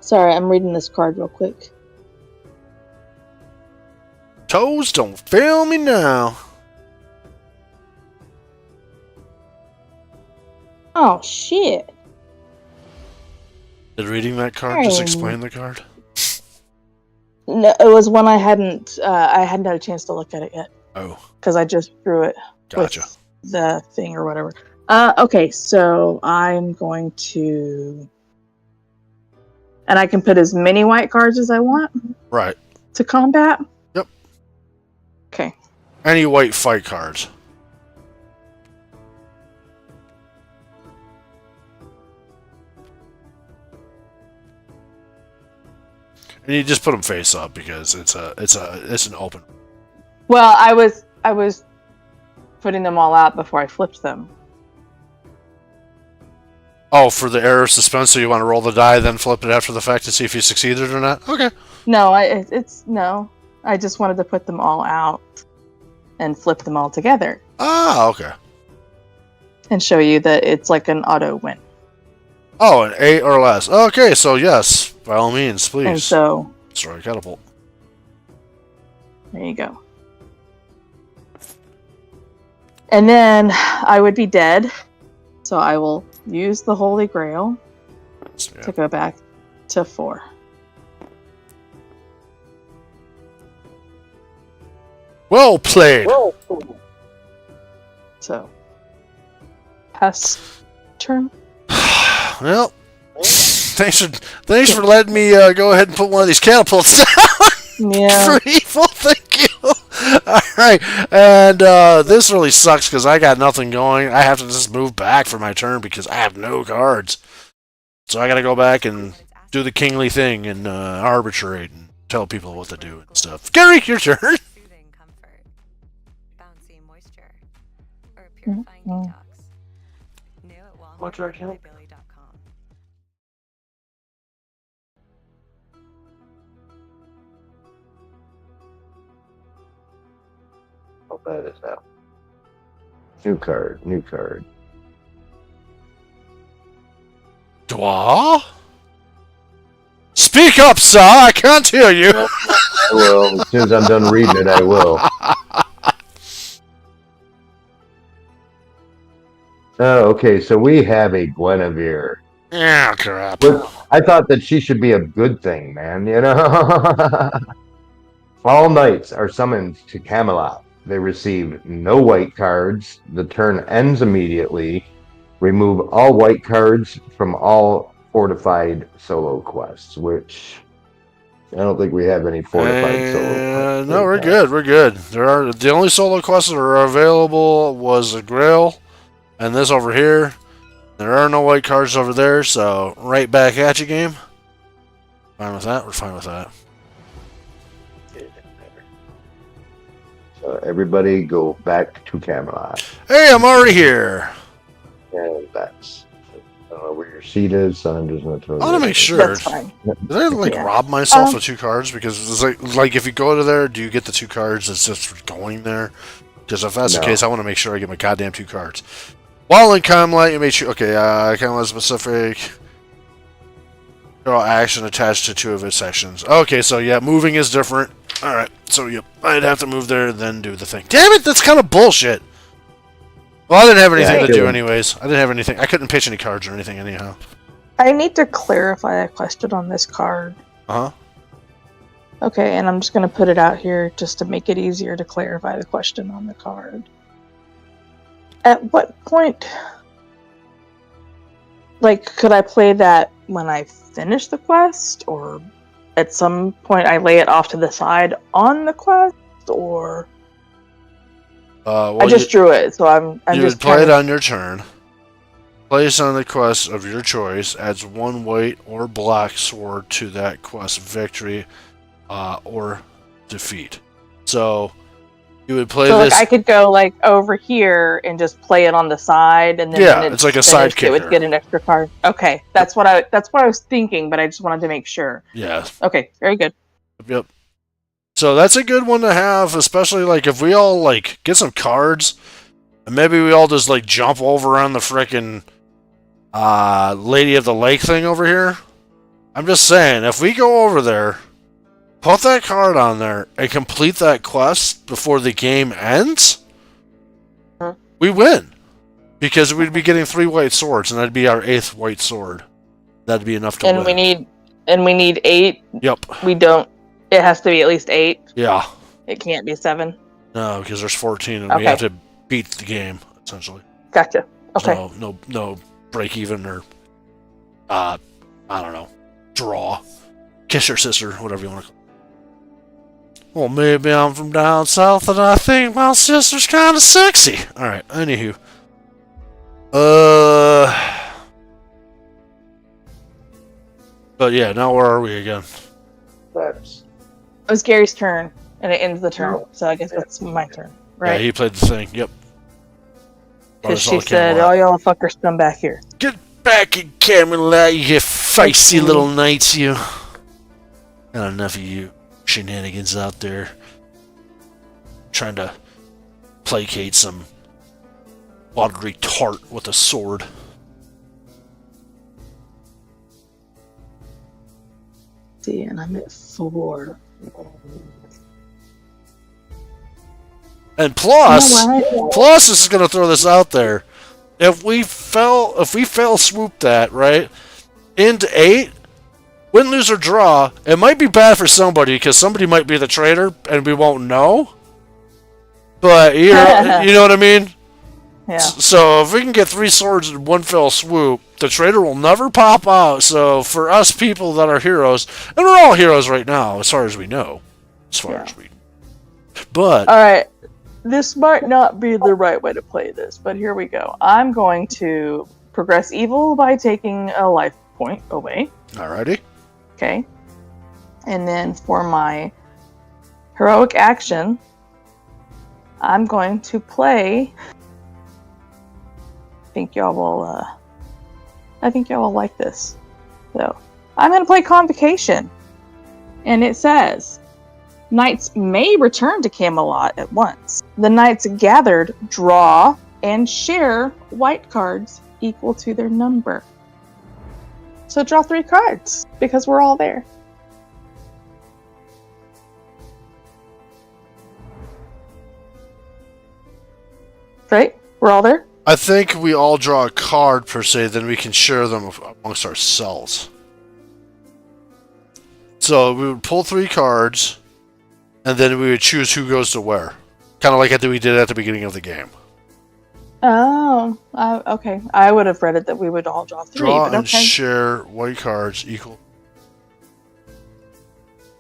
sorry, I'm reading this card real quick. Toes, don't fail me now. Oh, shit. Did reading that card just explain the card? No, it was one I hadn't had a chance to look at it yet. Oh. Because I just drew it. Gotcha. With the thing or whatever. Okay, so I'm going to... And I can put as many white cards as I want? Right. To combat? Yep. Okay. Any white fight cards. You just put them face up because it's an open. Well, I was putting them all out before I flipped them. Oh, for the error of suspense, so you want to roll the die, then flip it after the fact to see if you succeeded or not? Okay. No, no. I just wanted to put them all out and flip them all together. Ah, okay. And show you that it's like an auto win. Oh, an 8 or less. Okay, so yes, by all means, please. And so, destroy catapult. there you go. And then I would be dead, so I will use the Holy Grail to go back to 4. Well played. So, pass turn. Well, thanks for letting me go ahead and put one of these catapults down. Yeah. For evil, thank you. All right, and this really sucks because I got nothing going. I have to just move back for my turn because I have no cards. So I got to go back and do the kingly thing and arbitrate and tell people what to do and stuff. Gary, your turn. Soothing comfort, bouncy moisture, or a purifying detox. New at walmart.billy.com. How bad is that? New card. New card. Dwa? Speak up, sir. I can't hear you. I will. As soon as I'm done reading it, I will. Oh, okay, so we have a Guinevere. Yeah, crap. But I thought that she should be a good thing, man, you know? All knights are summoned to Camelot. They receive no white cards. The turn ends immediately. Remove all white cards from all fortified solo quests, which I don't think we have any fortified solo quests. No, we're good. We're good. The only solo quests that are available was a Grail and this over here. There are no white cards over there, so right back at you, game. Fine with that. We're fine with that. So everybody go back to Camelot. Hey, I'm already here. And that's I don't know where your seat is, so I'm just gonna throw I want to make sure. That's fine. Did I rob myself of 2 cards? Because it's like if you go to there, do you get the 2 cards that's just for going there? Because if that's the case, I want to make sure I get my goddamn 2 cards. While in Camelot, you may choose. Okay, Camelot specific. Draw action attached to 2 of its sections. Okay, so yeah, moving is different. All right, so yep, I'd have to move there, then do the thing. Damn it, that's kind of bullshit. Well, I didn't have anything to do anyways. I didn't have anything. I couldn't pitch any cards or anything anyhow. I need to clarify a question on this card. Uh-huh. Okay, and I'm just going to put it out here just to make it easier to clarify the question on the card. At what point, like, could I play that when I finish the quest, or at some point I lay it off to the side on the quest, or... Well, I just drew it, so I'm you just would play it on your turn. Place on the quest of your choice adds 1 white or black sword to that quest victory or defeat. So you would play this. Like I could go like over here and just play it on the side, and then when it's like a side kicker. It would get an extra card. Okay, that's what I was thinking, but I just wanted to make sure. Yeah. Okay, very good. Yep. So that's a good one to have, especially like if we all like get some cards, and maybe we all just like jump over on the frickin' Lady of the Lake thing over here. I'm just saying, if we go over there, put that card on there, and complete that quest before the game ends, we win. Because we'd be getting 3 white swords, and that'd be our 8th white sword. That'd be enough to win. We need 8. Yep. We don't. It has to be at least 8. Yeah. It can't be 7. No, because there's 14, and we have to beat the game essentially. Gotcha. Okay. So no break even or I don't know, draw, kiss your sister, whatever you want to call it. Well, maybe I'm from down south and I think my sister's kind of sexy. All right. Anywho, but yeah, now where are we again? That's It was Gary's turn, and it ends the turn. Oh. So I guess it's my turn, Yeah, right? he played the thing. Yep. Because Shadows she Over said, Camelot. "Oh, y'all fuckers come back here." Get back in Camelot, you feisty little knights, you. Not enough of you shenanigans out there. Trying to placate some watery tart with a sword. See, and I'm at 4. And plus, You know what? plus, this is going to throw this out there. If we fail swoop that, right, into 8, win, lose, or draw, it might be bad for somebody because somebody might be the traitor and we won't know. But, you know what I mean? Yeah. So if we can get 3 swords in one fell swoop, the traitor will never pop out. So for us people that are heroes, and we're all heroes right now, as far as we know. But All right. This might not be the right way to play this, but here we go. I'm going to progress evil by taking a life point away. alrighty. Okay. And then for my heroic action, I'm going to play. I think y'all will like this. So I'm going to play Convocation. And it says, knights may return to Camelot at once. The knights gathered draw and share white cards equal to their number. So draw 3 cards, because we're all there. Right? We're all there? I think we all draw a card per se, then we can share them amongst ourselves. So we would pull 3 cards, and then we would choose who goes to where. Kind of like we did at the beginning of the game. Oh, okay. I would have read it that we would all draw 3, Draw but and okay. share white cards equal.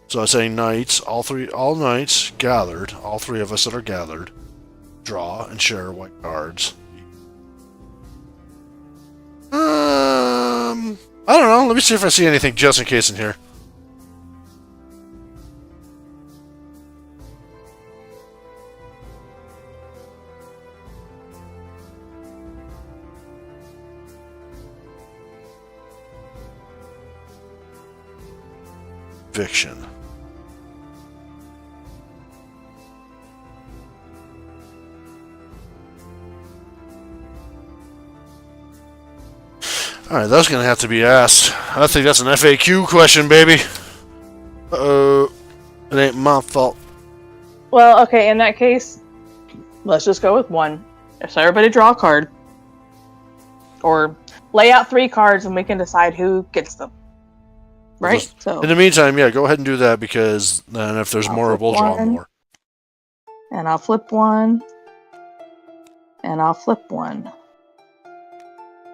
So I say knights, all knights gathered, all 3 of us that are gathered, draw and share white cards. I don't know. Let me see if I see anything just in case in here. Fiction. Alright, that's gonna have to be asked. I think that's an FAQ question, baby. Uh-oh. It ain't my fault. Well, okay, in that case, let's just go with 1. So everybody draw a card. Or lay out 3 cards and we can decide who gets them. Right? So In the meantime, yeah, go ahead and do that because then if there's more, we'll draw one. more. And I'll flip 1. And I'll flip 1.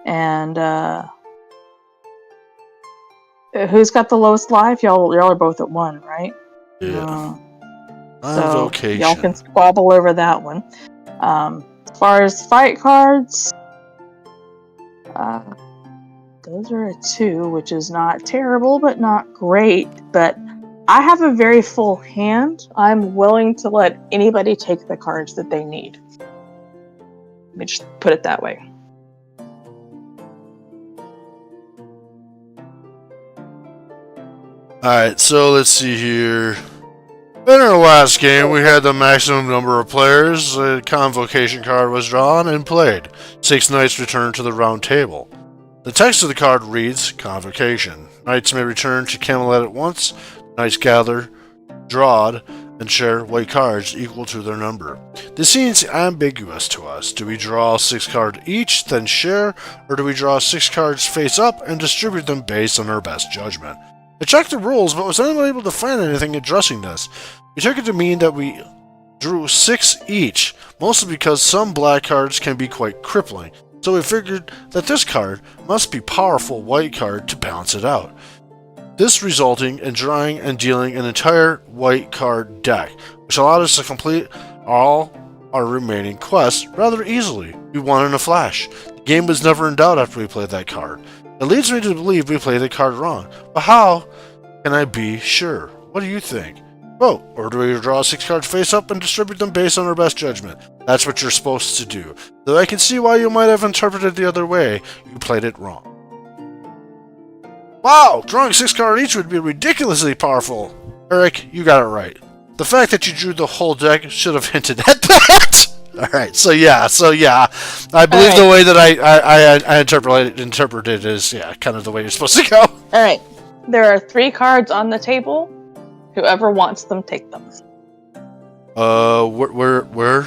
And who's got the lowest life? Y'all are both at 1, right? Yeah. So Vocation. y'all can squabble over that one. As far as fight cards, those are a 2, which is not terrible, but not great. But I have a very full hand. I'm willing to let anybody take the cards that they need. Let me just put it that way. Alright, so let's see here. In our last game, we had the maximum number of players. A convocation card was drawn and played. 6 knights returned to the round table. The text of the card reads, Convocation. Knights may return to Camelot at once. Knights gather, draw, and share white cards equal to their number. This seems ambiguous to us. Do we draw 6 cards each, then share, or do we draw 6 cards face up and distribute them based on our best judgment? I checked the rules, but was unable to find anything addressing this. We took it to mean that we drew 6 each, mostly because some black cards can be quite crippling, so we figured that this card must be a powerful white card to balance it out. This resulting in drawing and dealing an entire white card deck, which allowed us to complete all our remaining quests rather easily. We won in a flash. The game was never in doubt after we played that card. It leads me to believe we played the card wrong, but how can I be sure? What do you think? Vote, or do we draw 6 cards face up and distribute them based on our best judgment? That's what you're supposed to do. Though I can see why you might have interpreted it the other way, you played it wrong. Wow, drawing 6 cards each would be ridiculously powerful. Eric, you got it right. The fact that you drew the whole deck should have hinted at that. Alright, so yeah. I believe the way that I interpret it is, yeah, kind of the way you're supposed to go. Alright. There are 3 cards on the table. Whoever wants them, take them. Where?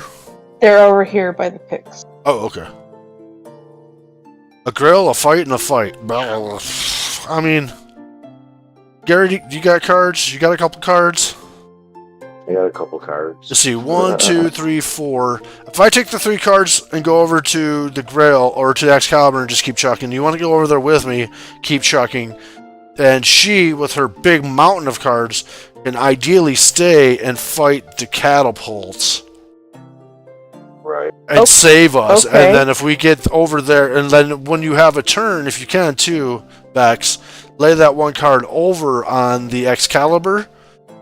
They're over here by the picks. Oh, okay. A grill, a fight, and a fight. I mean, Gary, you got cards? You got a couple cards? I got a couple cards. Let's see, 1, 2, 3, 4. If I take the 3 cards and go over to the Grail or to Excalibur and just keep chucking, you want to go over there with me, keep chucking, and she, with her big mountain of cards, can ideally stay and fight the catapults. Right. And save us. Okay. And then if we get over there, and then when you have a turn, if you can too, Bex, lay that 1 card over on the Excalibur.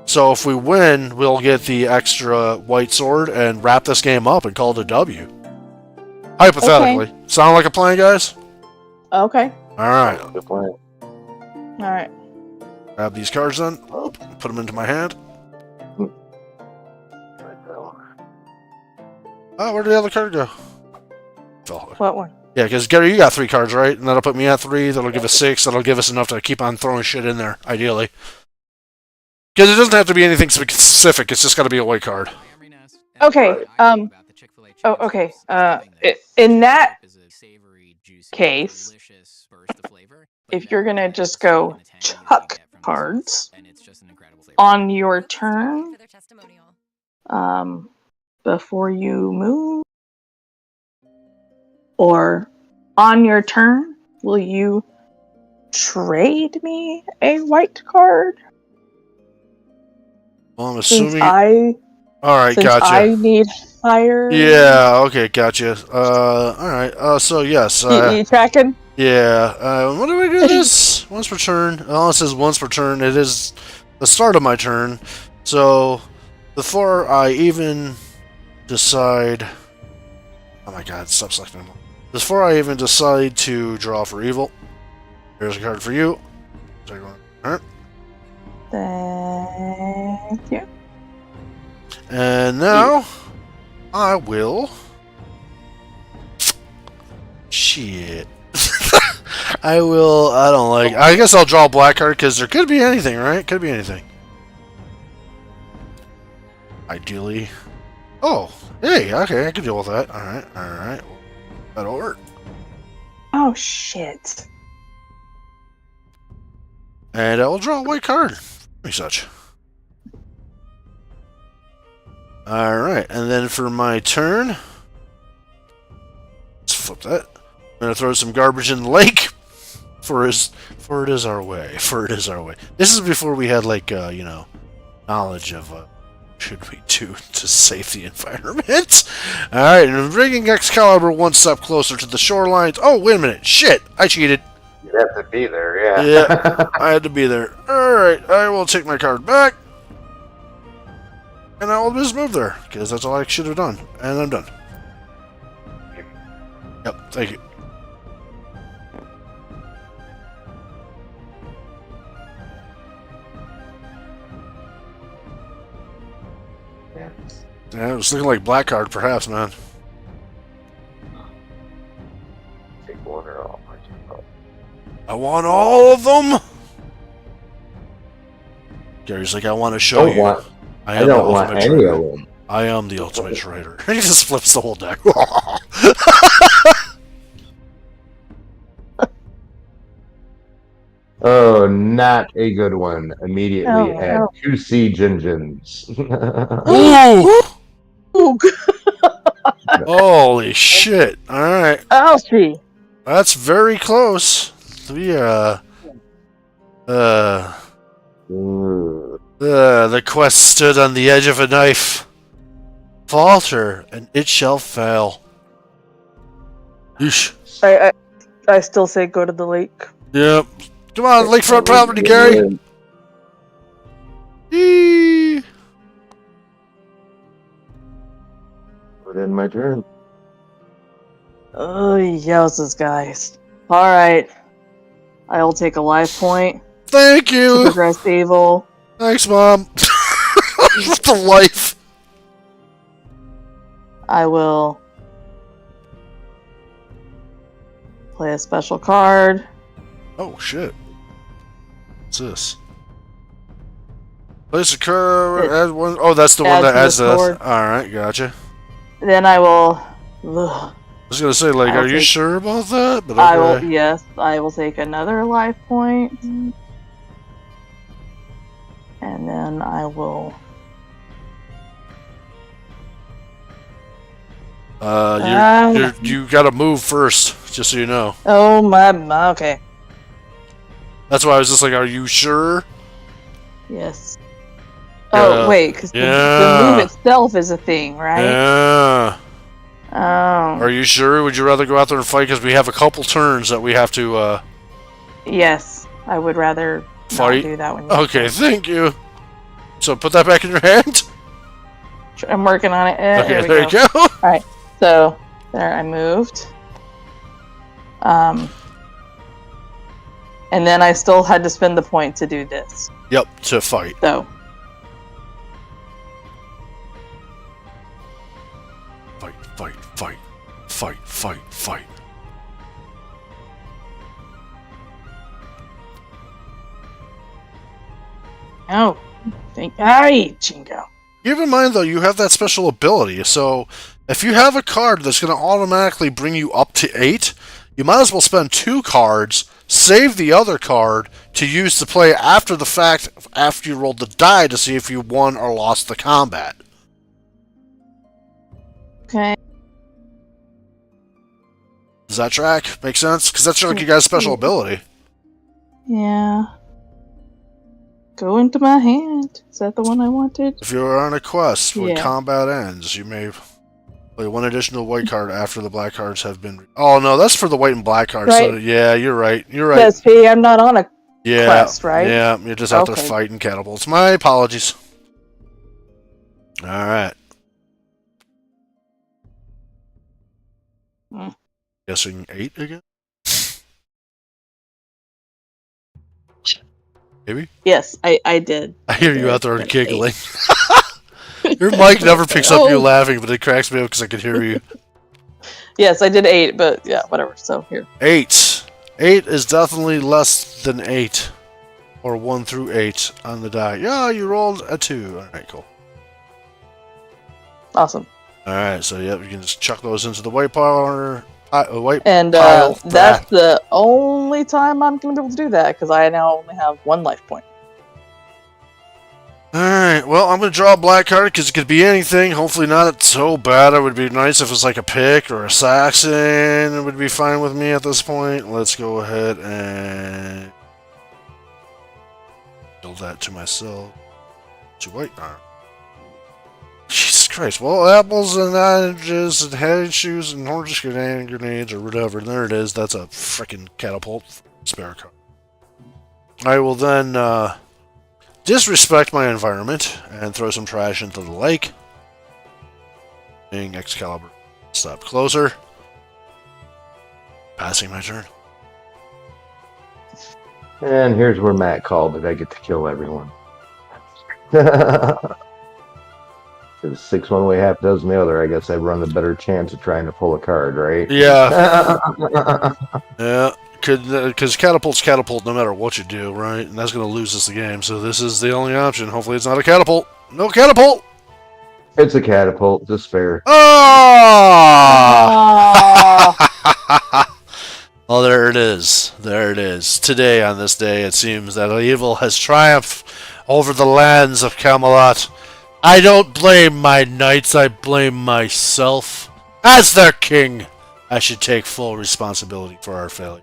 So if we win, we'll get the extra white sword and wrap this game up and call it a W. Hypothetically. Okay. Sound like a plan, guys? Okay. Alright. Good plan. Alright. Grab these cards then. Put them into my hand. Oh, where did the other card go? Fell. What one? Yeah, because Gary, you got 3 cards, right? And that'll put me at 3. That'll give us 6. That'll give us enough to keep on throwing shit in there, ideally. Because it doesn't have to be anything specific. It's just got to be a white card. Okay. Oh, okay. In that case, if you're gonna just go chuck cards on your turn, before you move, or on your turn, will you trade me a white card? Well, I'm assuming. Since gotcha. I need fire. Yeah, okay, gotcha. Alright, so yes. You tracking? Yeah, when do we do this? Once per turn. Oh, it says once per turn. It is the start of my turn. So, before I even decide... Oh my god, stop selecting them. Before I even decide to draw for evil, here's a card for you. Alright. Thank you. And now, I will... Shit. I don't like... I guess I'll draw a black card, because there could be anything, right? Could be anything. Ideally. Oh, hey, okay, I can deal with that. Alright. That'll work. Oh, shit. And I will draw a white card. Any such. Alright, and then for my turn... Let's flip that. I'm gonna throw some garbage in the lake. For it is our way. This is before we had, like, knowledge of should we do to save the environment. Alright, and I'm bringing Excalibur 1 step closer to the shorelines. Oh, wait a minute. Shit, I cheated. You have to be there, yeah. Yeah, I had to be there. Alright, I will take my card back. And I will just move there, because that's all I should have done. And I'm done. Yep, thank you. Yeah, it was looking like black card, perhaps, man. Take one or all. I want all of them! Gary's like, I want to show you. I don't want any of them. I am the ultimate traitor. He just flips the whole deck. Oh, not a good one. Immediately Oh, add no. 2 siege engines. Ooh! Ooh, Holy shit. Alright. Alfie. That's very close. The quest stood on the edge of a knife. Falter, and it shall fail. Yeesh. I still say go to the lake. Yep. Come on, lakefront property, Gary. Eee. Put in my turn. Oh, yowzers, guys. Alright. I will take a life point Thank to you. progress evil. Thanks, Mom. The life. I will play a special card. Oh shit. What's this? Place a card. Add one. Oh, that's the one Add that to the adds the. sword. All right, gotcha. Then I will. I was gonna say, like, I'll are you take- sure about that? But I will. okay. Yes, I will take another life point, and then I will. You gotta move first, just so you know. Oh my. Okay. That's why I was just like, are you sure? Yes. Yeah. Oh wait, because the Yeah. move itself is a thing, right? Yeah. Oh. Are you sure? Would you rather go out there and fight? Because we have a couple turns that we have to Yes, I would rather Fight? not do that one. Okay, thank you. So put that back in your hand. I'm working on it. Okay, we there you go. Alright, so there I moved. And then I still had to spend the point to do this. Yep, to fight. So Fight, fight, fight, fight, fight, fight. oh, aye, Jingo. Keep in mind, though, you have that special ability, so if you have a card that's going to automatically bring you up to 8, you might as well spend 2 cards, save the other card to use to play after the fact, after you rolled the die to see if you won or lost the combat. Okay. Does that track? Make sense? Because that's like you guys' special ability. Yeah. Go into my hand. Is that the one I wanted? If you're on a quest, when Yeah. combat ends, you may play one additional white card after the black cards have been... Oh, no, that's for the white and black cards. So, Right. yeah, you're right. You're right. Yes, P, I'm not on a Yeah, quest, right? Yeah, you're just out there Okay. fighting catapults. My apologies. All right. Hmm. Guessing 8 again? Maybe? Yes, I did. I hear you did. out there An 8. giggling. Your mic never picks up you Oh. laughing, but it cracks me up because I can hear you. Yes, I did 8, but yeah, whatever. So here. 8. 8 is definitely less than 8. Or 1 through 8 on the die. Yeah, you rolled a 2. Alright, cool. Awesome. Alright, so yep, you can just chuck those into the white pile. White And pile. that's the only time I'm going to be able to do that, because I now only have 1 life point. Alright, well, I'm going to draw a black card because it could be anything. Hopefully not so bad. It would be nice if it was like a pick or a Saxon. It would be fine with me at this point. Let's go ahead and build that to myself. To white. Jesus Christ. Well, apples and oranges and head shoes and orange grenades or whatever. There it is. That's a freaking catapult spare card. I will then disrespect my environment and throw some trash into the lake. Being Excalibur. Step closer. Passing my turn. And here's where Matt called it. I get to kill everyone. If it's 6 one way, half dozen the other, I guess I run the better chance of trying to pull a card, right? Yeah. Yeah. Because catapult's catapult no matter what you do, right? And that's going to lose us the game. So this is the only option. Hopefully it's not a catapult. No catapult! It's a catapult, just fair. Oh! Well, there it is. There it is. Today, on this day, it seems that evil has triumphed over the lands of Camelot. I don't blame my knights, I blame myself. As their king, I should take full responsibility for our failure.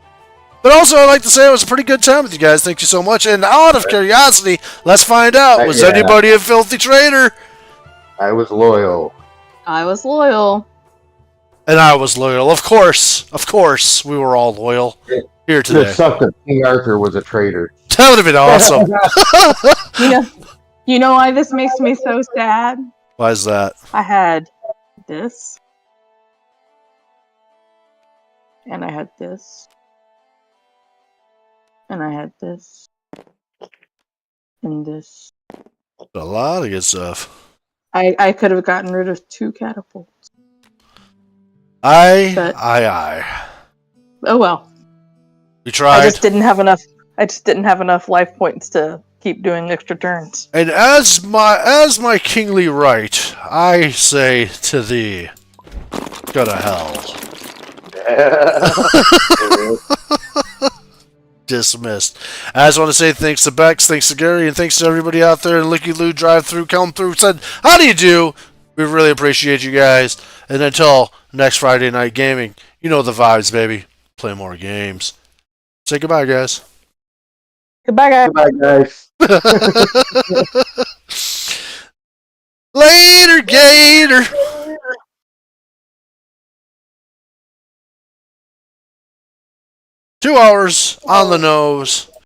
But also, I'd like to say it was a pretty good time with you guys. Thank you so much. And out of curiosity, let's find out. Was Yeah. anybody a filthy traitor? I was loyal. I was loyal. And I was loyal. Of course, we were all loyal here It today. sucked that King Arthur was a traitor. That would have been awesome. You know, You know why this makes me so sad? Why is that? I had this. And I had this. And I had this. And this. A lot of good stuff. I could have gotten rid of 2 catapults. Aye. But oh well. We tried. I just didn't have enough life points to keep doing extra turns. And as my kingly right, I say to thee, go to hell. Dismissed. I just want to say thanks to Bex, thanks to Gary, and thanks to everybody out there in Licky Lou Drive Through, Come Through, said, how do you do? We really appreciate you guys. And until next Friday night gaming, you know the vibes, baby. Play more games. Say goodbye, guys. Goodbye, guys. Goodbye, guys. Later, Gator. 2 hours on the nose.